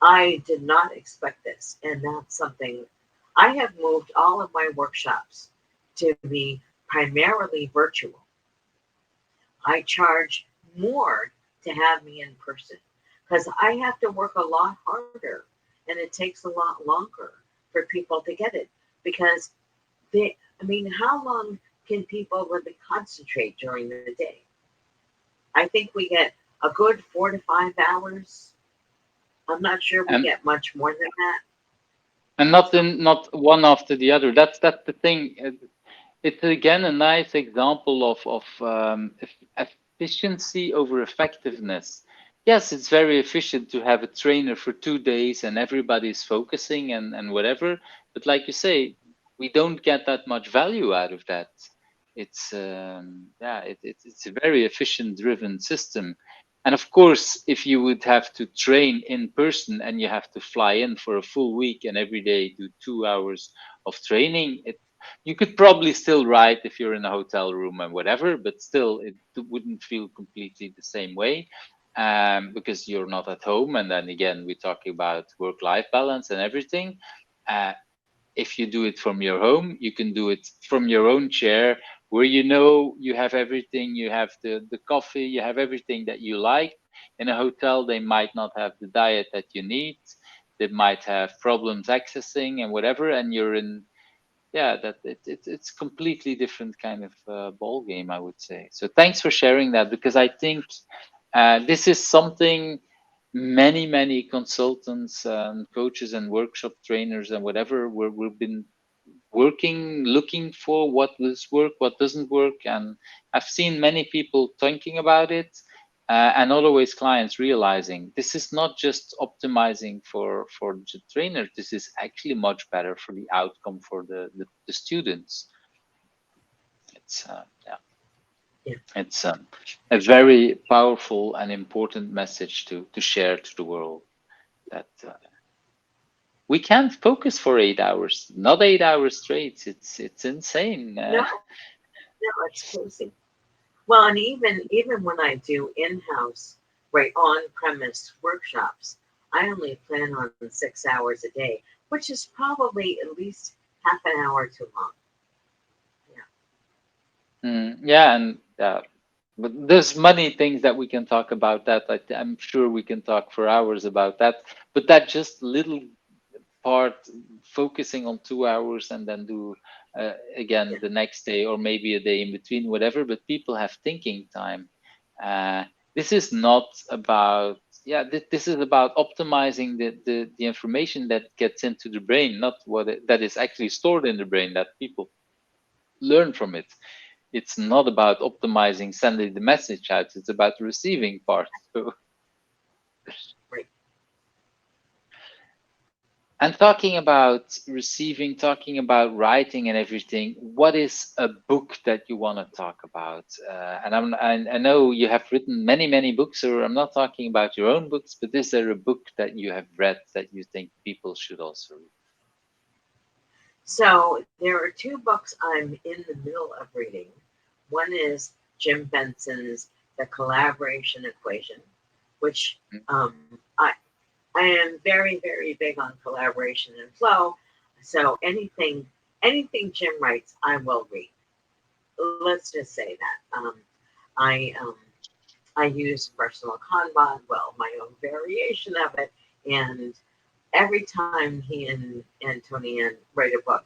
I did not expect this, and that's something I have moved all of my workshops to be primarily virtual. I charge more to have me in person because I have to work a lot harder and it takes a lot longer for people to get it because I mean, how long can people really concentrate during the day? I think we get a good 4 to 5 hours. I'm not sure we and get much more than that. not So, in not one after the other. That's the thing. It's again a nice example of efficiency over effectiveness. Yes, it's very efficient to have a trainer for 2 days and everybody's focusing and whatever. But like you say, we don't get that much value out of that. It's yeah, it's a very efficient driven system. And of course, if you would have to train in person and you have to fly in for a full week and every day do 2 hours of training, you could probably still write if you're in a hotel room and whatever, but still it wouldn't feel completely the same way because you're not at home. And then again, we're talking about work-life balance and everything. Uh, if you do it from your home, you can do it from your own chair where you know you have everything, you have the coffee, you have everything that you like. In a hotel, they might not have the diet that you need. They might have problems accessing and whatever, and you're in yeah that it's completely different kind of ball game, I would say. So thanks for sharing that because I think this is something many consultants and coaches and workshop trainers and whatever we've been working looking for what does work, what doesn't work, and I've seen many people thinking about it and not always clients realizing this is not just optimizing for the trainer, this is actually much better for the outcome for the students. It's yeah, yeah. it's a very powerful and important message to share to the world that we can't focus for 8 hours, not 8 hours straight. It's insane. No, no, it's crazy. Well, and even when I do in-house, right, on-premise workshops, I only plan on 6 hours a day, which is probably at least half an hour too long. Yeah. Yeah, and but there's many things that we can talk about that. I'm sure we can talk for hours about that. But that just little part, focusing on 2 hours and then do again Yeah. the next day or maybe a day in between, whatever. But people have thinking time. Uh, this is not about yeah. This is about optimizing the information that gets into the brain, not that is actually stored in the brain that people learn from it. It's not about optimizing sending the message out, it's about the receiving part. So, Right. and talking about receiving, talking about writing and everything, what is a book that you want to talk about? I know you have written many books, so I'm not talking about your own books, but is there a book that you have read that you think people should also read? So there are two books I'm in the middle of reading. One is Jim Benson's The Collaboration Equation, which I am very big on collaboration and flow. So anything Jim writes, I will read. Let's just say that. I I use personal Kanban, well, my own variation of it, and every time he and Tony Ann write a book,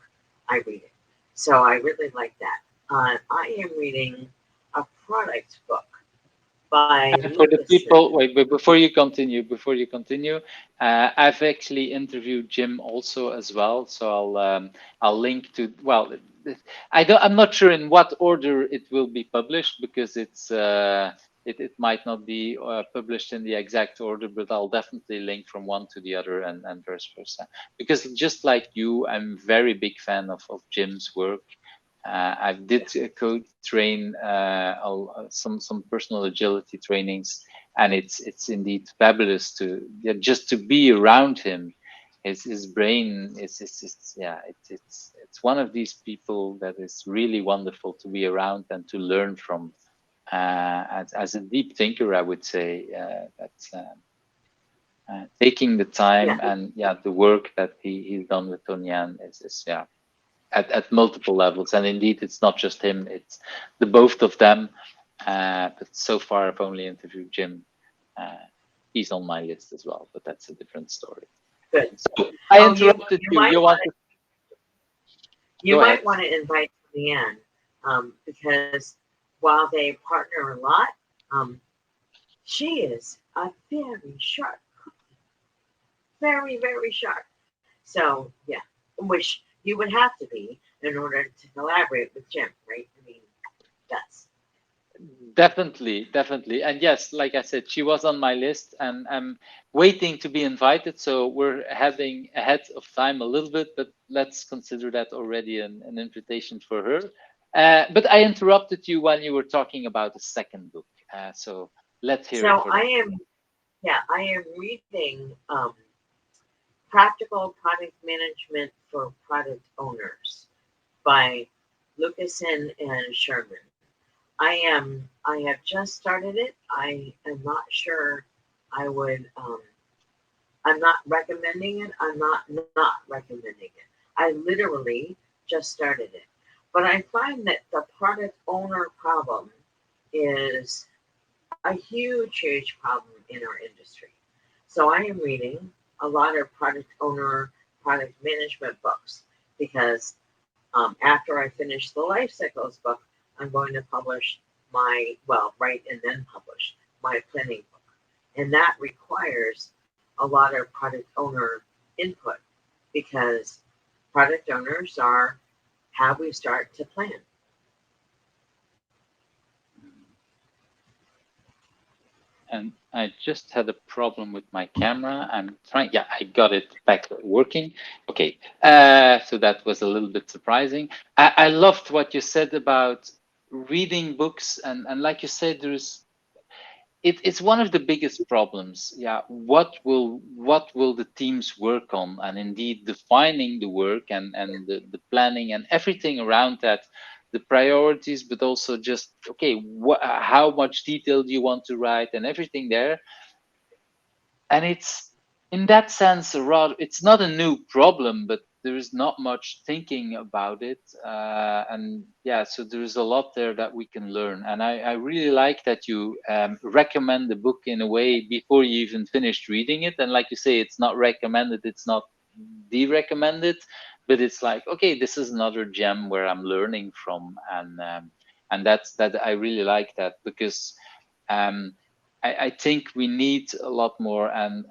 I read it. So I really like that. I am reading a product book by And for the Lukassen. people, wait, but before you continue, I've actually interviewed Jim also as well, so I'll link to well, I'm not sure in what order it will be published because it's it might not be published in the exact order, but I'll definitely link from one to the other and vice versa. Because just like you, I'm very big fan of Jim's work. I did co-train some personal agility trainings, and it's indeed fabulous to just to be around him. His brain is yeah, it's one of these people that is really wonderful to be around and to learn from. As a deep thinker, I would say taking the Yeah. time and the work that he's done with Tonyan is at multiple levels. And indeed, it's not just him; it's the both of them. But so far, I've only interviewed Jim. He's on my list as well, but that's a different story. Good. So I Oh, interrupted you. You want to you go ahead? might want to invite Leanne, because while they partner a lot, um, she is a very sharp, very, very sharp. So yeah, which you would have to be in order to collaborate with Jim, right? I mean, that's Definitely. And yes, like I said, she was on my list and I'm waiting to be invited. So we're heading ahead of time a little bit, but let's consider that already an invitation for her. But I interrupted you when you were talking about the second book. So let's hear it so for I that. am yeah, I am reading Practical Product Management for Product Owners by Lukassen and Schuurman. I have just started it. I am not sure I would I'm not recommending it. I'm not recommending it. I literally just started it. But I find that the product owner problem is a huge problem in our industry. So I am reading a lot of product owner, product management books because after I finish the life cycles book, I'm going to publish write and then publish my planning book. And that requires a lot of product owner input because product owners are how we start to plan. And I just had a problem with my camera. I'm trying, yeah, I got it back working. Okay, so that was a little bit surprising. I loved what you said about reading books, and like you said, it's one of the biggest problems. Yeah, what will the teams work on, and indeed defining the work and the planning and everything around that, the priorities, but also just okay, how much detail do you want to write and everything there. And it's in that sense rather, it's not a new problem, but there is not much thinking about it. And yeah, so there is a lot there that we can learn. And I really like that you recommend the book in a way before you even finished reading it. And like you say, it's not recommended, it's not de-recommended, but it's like, okay, this is another gem where I'm learning from. And that I really like that because um, I think we need a lot more, and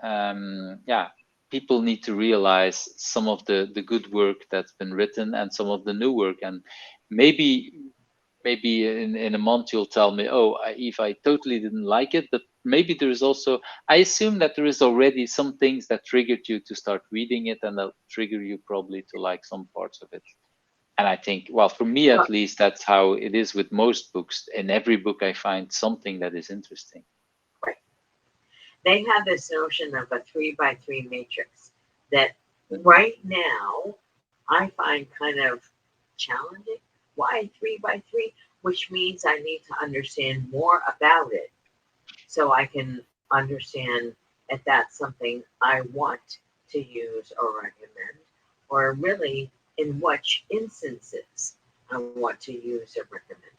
people need to realize some of the good work that's been written and some of the new work. And maybe in a month you'll tell me, oh, Eve, I totally didn't like it, but maybe there is also, I assume that there is already some things that triggered you to start reading it, and that trigger you probably to like some parts of it. And I think, well, for me Well, at least, that's how it is with most books. In every book, I find something that is interesting. right. They have this notion of a 3 by 3 matrix that right now I find kind of challenging. Why 3 by 3? Which means I need to understand more about it so I can understand if that's something I want to use or recommend, or really in which instances I want to use or recommend it.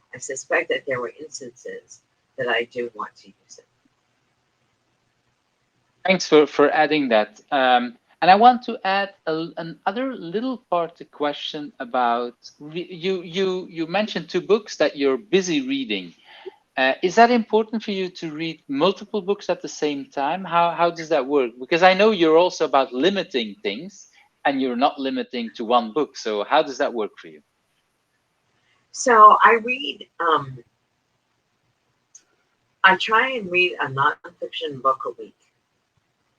I suspect that there were instances that I do want to use it. Thanks for adding that. And I want to add another little part to question about you mentioned two books that you're busy reading. Is that important for you to read multiple books at the same time? How does that work? Because I know you're also about limiting things, and you're not limiting to one book. So how does that work for you? So I read I try and read a nonfiction book a week.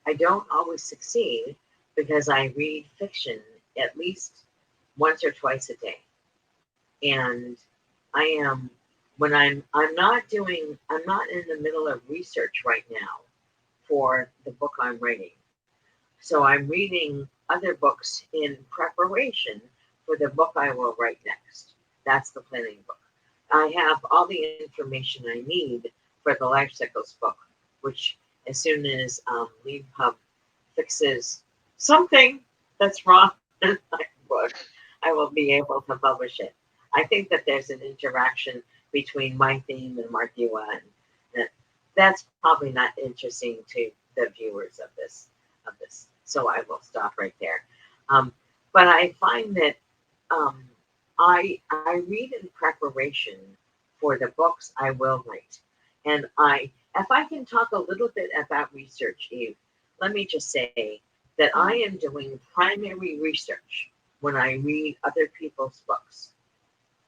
I don't always succeed because I read fiction at least once or twice a day. And I am when I'm not in the middle of research right now for the book I'm writing. So I'm reading other books in preparation for the book I will write next. That's the planning book. I have all the information I need for the life cycles book, which as soon as LeadPub fixes something that's wrong in my book, I will be able to publish it. I think that there's an interaction between my theme and Mark Yuan. That's probably not interesting to the viewers of this. So I will stop right there. But I find that um, I read in preparation for the books I will write, and if I can talk a little bit about research, Eve, let me just say that I am doing primary research when I read other people's books.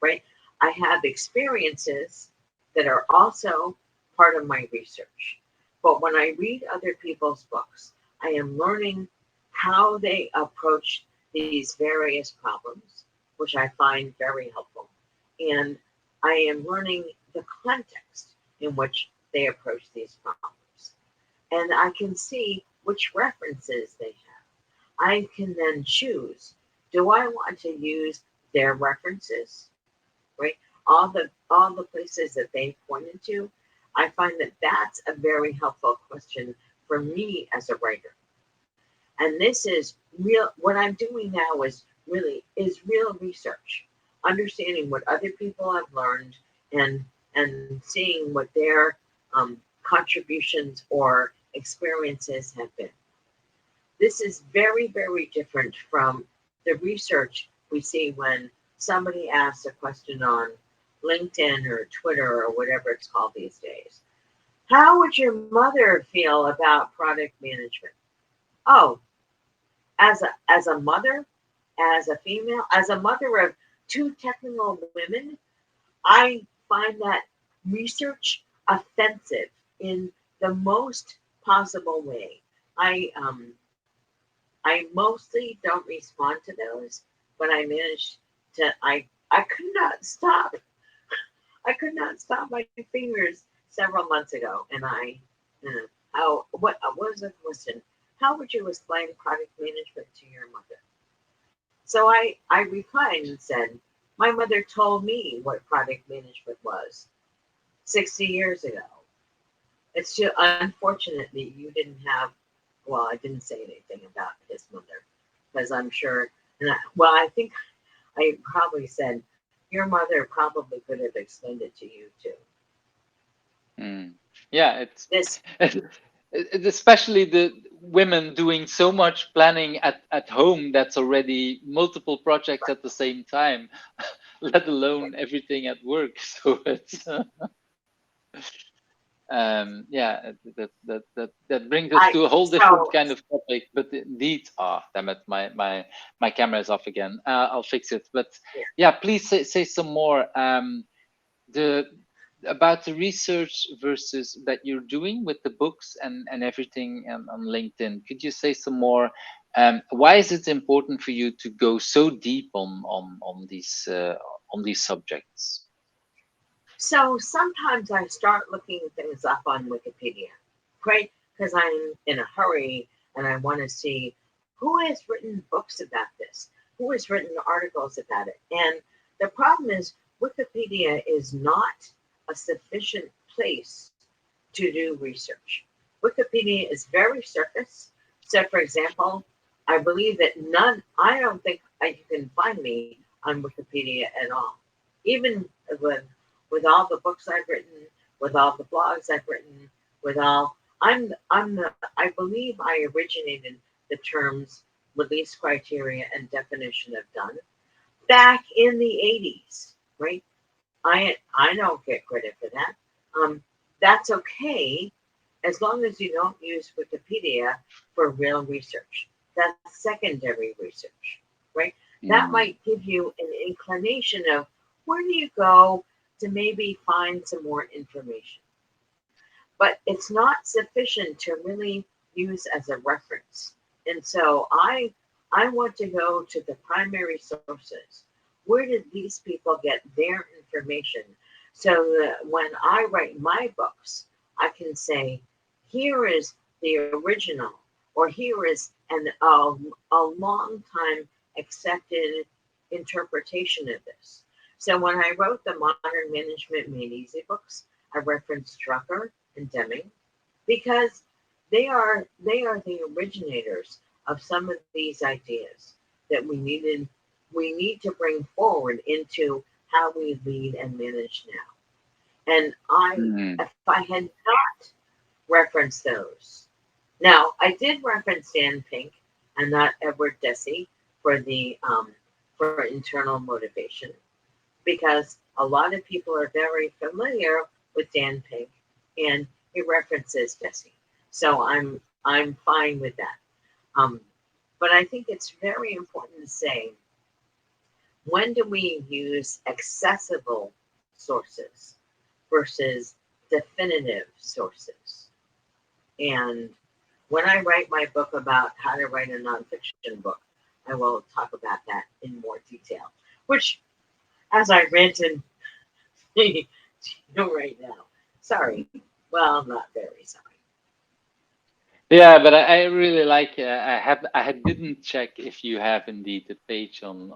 Right? I have experiences that are also part of my research. But when I read other people's books, I am learning how they approach these various problems, which I find very helpful. And I am learning the context in which they approach these problems. And I can see which references they have. I can then choose, do I want to use their references, right? All the places that they pointed to, I find that that's a very helpful question for me as a writer. And this is real. What I'm doing now is real research, understanding what other people have learned and seeing what their contributions or experiences have been. This is very, very different from the research we see when somebody asks a question on LinkedIn or Twitter or whatever it's called these days. How would your mother feel about product management? Oh, as a mother, as a female, as a mother of two technical women, I find that research offensive in the most possible way. I um, I mostly don't respond to those, but I managed to. I could not stop. I could not stop my fingers several months ago, and what was the question? How would you explain product management to your mother? So I replied and said, my mother told me what product management was 60 years ago. It's just unfortunately you didn't have. Well, I didn't say anything about his mother because I'm sure. I think I probably said your mother probably could have explained it to you too. Yeah, This it's especially the women doing so much planning at home that's already multiple projects at the same time, let alone everything at work. So it's that brings us to a whole different so kind of topic. But indeed, damn it, my camera is off again. I'll fix it. But yeah. yeah, please say some more. The about the research versus that you're doing with the books and everything on LinkedIn. Could you say some more? Why is it important for you to go so deep on these subjects? So sometimes I start looking things up on Wikipedia, right? Because I'm in a hurry and I want to see who has written books about this, who has written articles about it. And the problem is Wikipedia is not a sufficient place to do research. Wikipedia is very surface. So, for example, I believe that I don't think you can find me on Wikipedia at all. Even with all the books I've written, with all the blogs I've written, with all, I believe I originated the terms release criteria and definition of done back in the 80s, right? I don't get credit for that. That's okay as long as you don't use Wikipedia for real research. That's secondary research, right? That might give you an inclination of where do you go to maybe find some more information. but it's not sufficient to really use as a reference. And so I want to go to the primary sources. Where did these people get their information? So that when I write my books, I can say, here is the original, or here is a long time accepted interpretation of this. So when I wrote the Modern Management Made Easy books, I referenced Drucker and Deming because they are the originators of some of these ideas that we need to bring forward into how we lead and manage now. And Hmm. if I had not referenced those, now I did reference Dan Pink and not Edward Deci for the for internal motivation because a lot of people are very familiar with Dan Pink and he references Deci. So I'm fine with that. Um, but I think it's very important to say, when do we use accessible sources versus definitive sources? And when I write my book about how to write a nonfiction book, I will talk about that in more detail, which, as I rant and right now, sorry, well, not very sorry. Yeah, but I really like. I didn't check if you have indeed a page on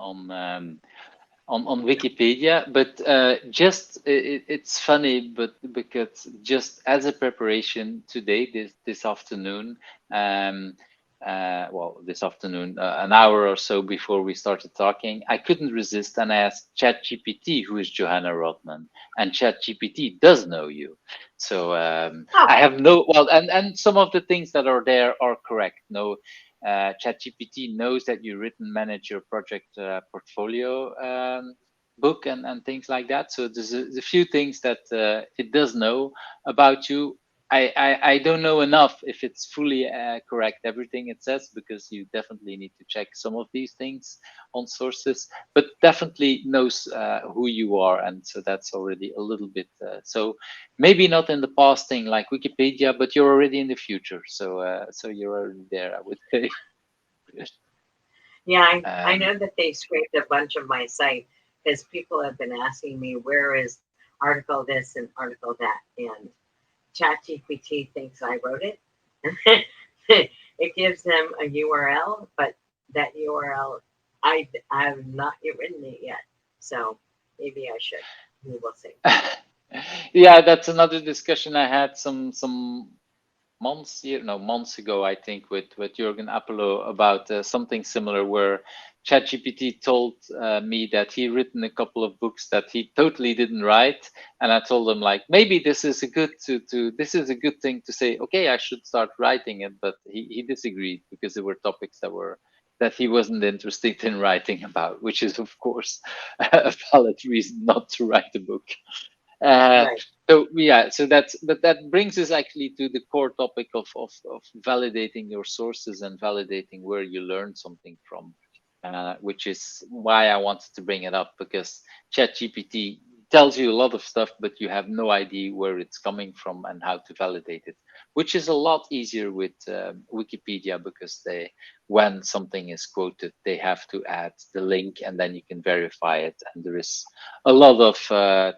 Wikipedia, but just it's funny, but because just as a preparation today, this afternoon, um, well, this afternoon, an hour or so before we started talking, I couldn't resist, and I asked ChatGPT, who is Johanna Rothman, and ChatGPT does know you. So Oh, I have no, well, and some of the things that are there are correct. No, ChatGPT knows that you written manage your project portfolio book and things like that. So there's a few things that it does know about you. I don't know enough if it's fully correct everything it says, because you definitely need to check some of these things on sources, but definitely knows who you are, and so that's already a little bit. So maybe not in the past thing like Wikipedia, but you're already in the future. So so you're already there, I would say. yeah, I Um, know that they scraped a bunch of my site because people have been asking me where is article this and article that, and ChatGPT thinks I wrote it. It gives them a URL, but that URL I have not written it yet, so maybe I should. We will see. yeah, that's another discussion I had some months year no months ago, I think, with Jürgen Apollo about something similar, where ChatGPT told me that he written a couple of books that he totally didn't write, and I told him, like, maybe this is a good to this is a good thing to say, okay, I should start writing it, but he disagreed because there were topics that he wasn't interested in writing about, which is of course a valid reason not to write a book. Uh, Right. so yeah, so that brings us actually to the core topic of validating your sources and validating where you learned something from, which is why I wanted to bring it up, because ChatGPT tells you a lot of stuff, but you have no idea where it's coming from and how to validate it, which is a lot easier with Wikipedia, because they, when something is quoted, they have to add the link and then you can verify it, and there is a lot of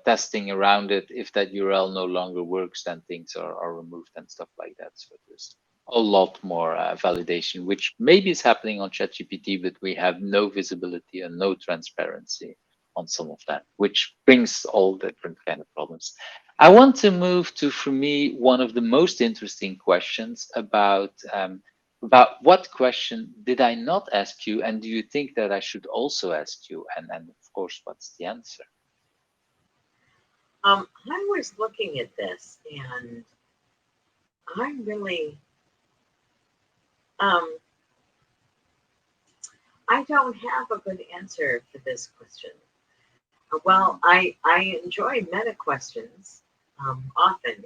testing around it. If that URL no longer works, then things are removed and stuff like that. So there's a lot more validation, which maybe is happening on ChatGPT, but we have no visibility and no transparency on some of that, which brings all different kind of problems. I want to move to, for me, one of the most interesting questions about what question did I not ask you, and do you think that I should also ask you? And of course, what's the answer? I was looking at this, and I really, um, I don't have a good answer for this question. Well, I enjoy meta questions often,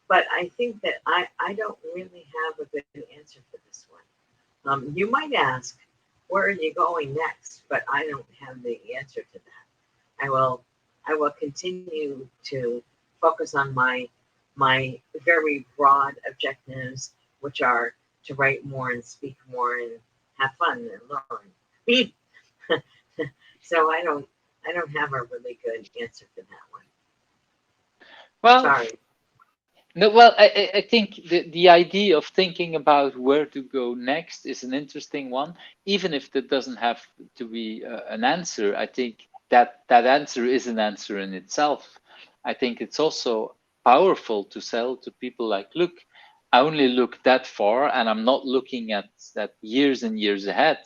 but I think that I don't really have a good answer for this one. You might ask, where are you going next? But I don't have the answer to that. I will I will continue to focus on my my very broad objectives, which are to write more and speak more and have fun and learn. So I don't have a really good answer for that one. Well, Sorry. no, well, I think the idea of thinking about where to go next is an interesting one, even if that doesn't have to be an answer. I think that answer is an answer in itself. I think it's also powerful to sell to people like, look, I only look that far, and I'm not looking at that years and years ahead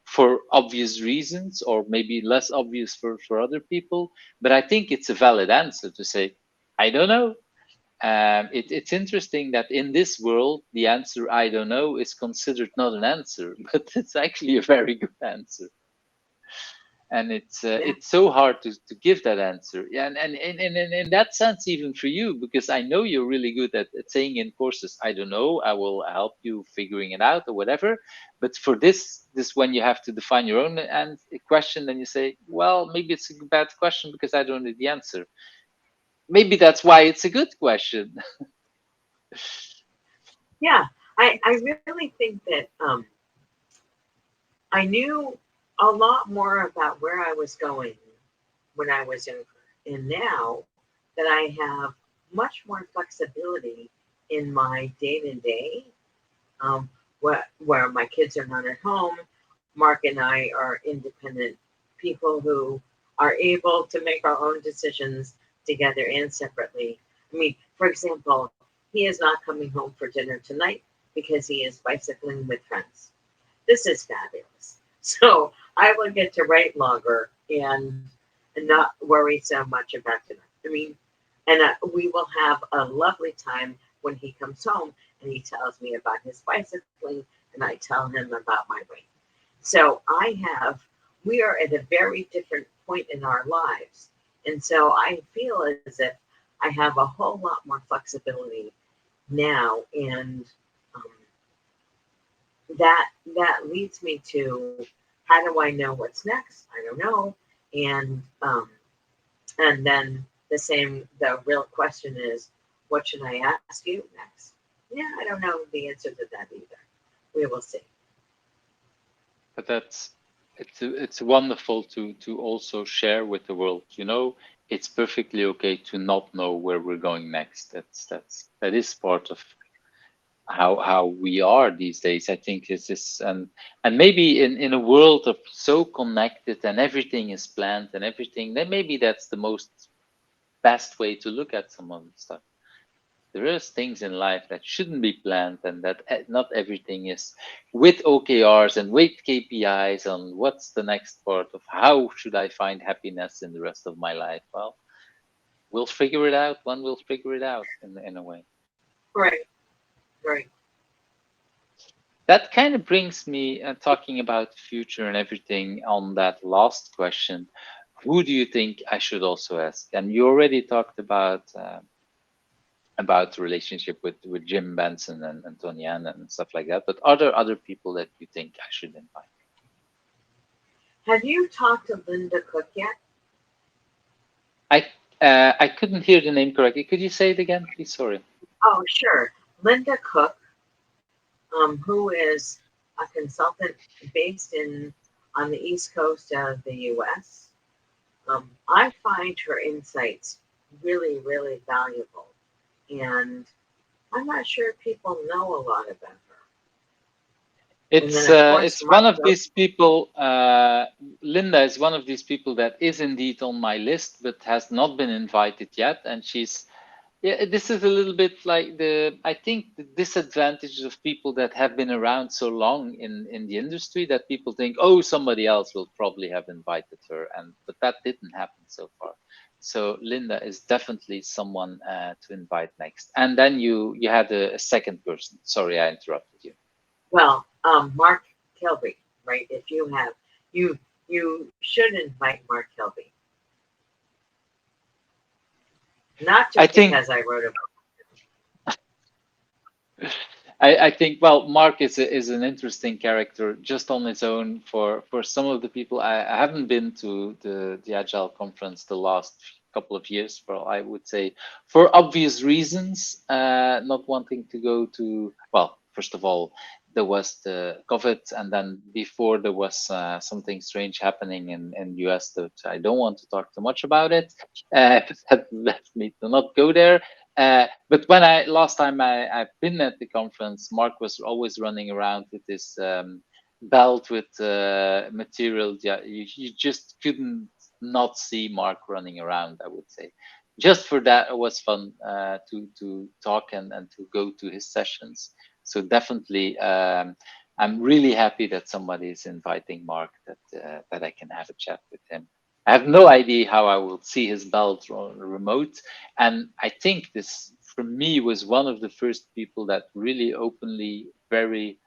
for obvious reasons, or maybe less obvious for other people. But I think it's a valid answer to say, I don't know. It's interesting that in this world, the answer "I don't know" is considered not an answer, but it's actually a very good answer. And Yeah. it's so hard to give that answer. Yeah, and in that sense, even for you, because I know you're really good at saying in courses, "I don't know, I will help you figuring it out," or whatever. But for this when you have to define your own question, then you say, "Well, maybe it's a bad question because I don't know the answer." Maybe that's why it's a good question. Yeah. I really think that I knew a lot more about where I was going when I was younger. And now that I have much more flexibility in my day to day, where my kids are not at home, Mark and I are independent people who are able to make our own decisions together and separately. I mean, for example, he is not coming home for dinner tonight because he is bicycling with friends. This is fabulous. So I will get to write longer and not worry so much about tonight. I mean, and we will have a lovely time when he comes home and he tells me about his bicycling and I tell him about my weight. So we are at a very different point in our lives. And so I feel as if I have a whole lot more flexibility now. And um, that leads me to, how do I know what's next? I don't know. And then the real question is, what should I ask you next? Yeah, I don't know the answer to that either. We will see. But it's wonderful to also share with the world. It's perfectly okay to not know where we're going next. That is part of how we are these days. I think is this, and maybe in a world of so connected and everything is planned and everything, then maybe that's the most best way to look at some of the stuff. There is things in life that shouldn't be planned, and that not everything is with OKRs and with KPIs on what's the next part of how should I find happiness in the rest of my life. Well, we'll figure it out. One will figure it out in a way. Right, right. That kind of brings me talking about the future and everything on that last question. Who do you think I should also ask? And you already talked about the relationship with Jim Benson and Tony Ann and stuff like that. But are there other people that you think I should invite? Have you talked to Linda Cook yet? I couldn't hear the name correctly. Could you say it again, please? Sorry. Oh, sure. Linda Cook, who is a consultant based on the East Coast of the U.S. I find her insights really, really valuable, and I'm not sure people know a lot about her. And then, of course, It's Mark. one of these people. Linda is one of these people that is indeed on my list, but has not been invited yet. And she's, yeah, this is a little bit like I think the disadvantages of people that have been around so long in the industry, that people think, oh, somebody else will probably have invited her, but that didn't happen so far. So Linda is definitely someone to invite next. And then you had a second person. Sorry, I interrupted you. Well, Mark Kilby, right? If you have you should invite Mark Kilby, not I just think because I wrote about. I think, well, Mark is an interesting character just on its own. For some of the people, I haven't been to the Agile conference the last couple of years, for I would say, for obvious reasons, not wanting to go to, well, first of all, there was the COVID, and then before there was something strange happening in US that I don't want to talk too much about it. That left me to not go there. But when I last time I've been at the conference, Mark was always running around with this belt with material. Yeah, you just couldn't not see Mark running around, I would say. Just for that, it was fun to talk and to go to his sessions. So definitely, I'm really happy that somebody is inviting Mark, that I can have a chat with him. I have no idea how I will see his belt remote, and I think this for me was one of the first people that really openly, very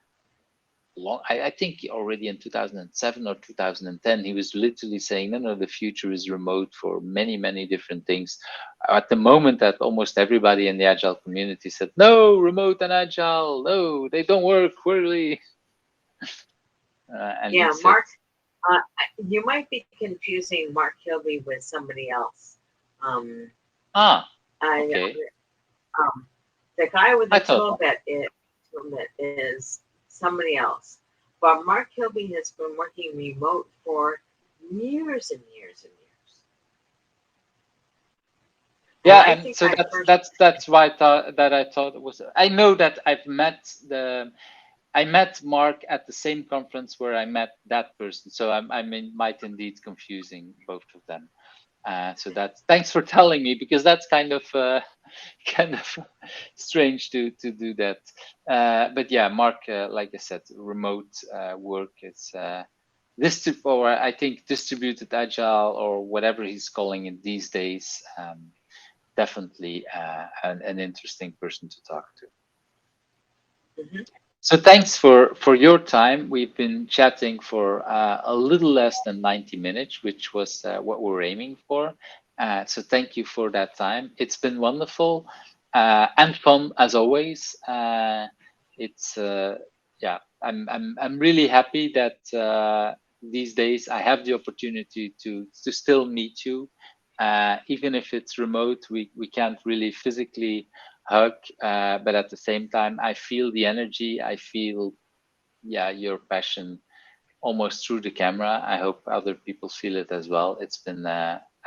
long, I think already in 2007 or 2010, he was literally saying, no, no, the future is remote for many, many different things. At the moment that almost everybody in the Agile community said, no, remote and Agile, no, they don't work, really. And he Yeah, said, Mark. You might be confusing Mark Kilby with somebody else. Um, ah, I okay. the guy with I the thought, toolbit is somebody else. But Mark Kilby has been working remote for years and years and years. And yeah, I and think so I first, that's why I thought it was. I know that I met Mark at the same conference where I met that person, so I mean, might indeed confusing both of them. So that's, thanks for telling me, because that's kind of kind of strange to do that. But yeah, Mark, like I said, remote work is or I think distributed agile, or whatever he's calling it these days. Definitely an interesting person to talk to. mhm. So thanks for your time. We've been chatting for a little less than 90 minutes, which was what we're aiming for. So thank you for that time. It's been wonderful and fun as always. It's yeah, I'm really happy that these days I have the opportunity to still meet you, even if it's remote. We can't really physically hug, but at the same time I feel the energy, I feel, yeah, your passion almost through the camera. I hope other people feel it as well. It's been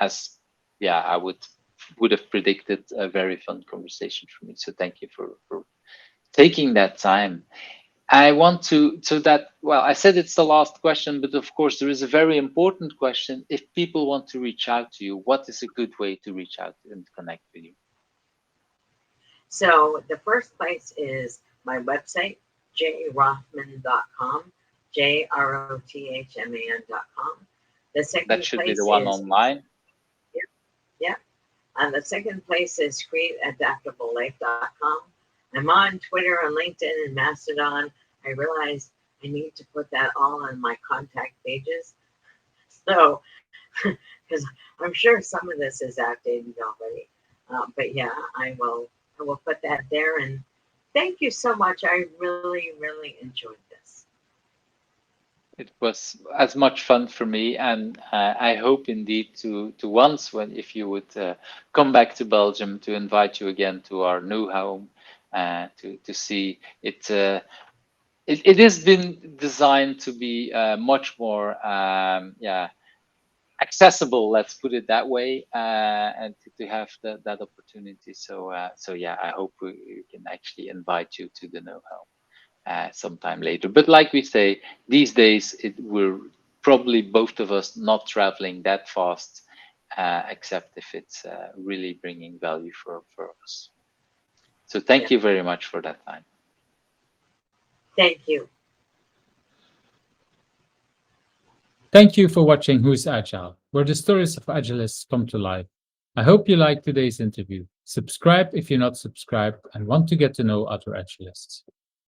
as, yeah, I would have predicted, a very fun conversation for me. So thank you for taking that time. I want to, so that, well, I said it's the last question, but of course there is a very important question. If people want to reach out to you, what is a good way to reach out and connect with you? So the first place is my website, jrothman.com, JROTHMAN.com. The That second should be the place one is, online. yeah, and the second place is createadaptablelife.com. I'm on Twitter and LinkedIn and Mastodon. I realized I need to put that all on my contact pages. So, because I'm sure some of this is outdated already. But yeah, I will put that there. And thank you so much. I really, really enjoyed this. It was as much fun for me, and I hope indeed to once, when, if you would come back to Belgium, to invite you again to our new home, to see it. It has been designed to be much more, yeah, accessible. Let's put it that way, and to have that opportunity. So so yeah, I hope we can actually invite you to the new home sometime later. But like we say, these days we're probably both of us not traveling that fast, except if it's really bringing value for us. So Yeah. thank you very much for that time. Thank you. Thank you for watching Who's Agile, where the stories of Agilists come to life. I hope you liked today's interview. Subscribe if you're not subscribed and want to get to know other Agilists.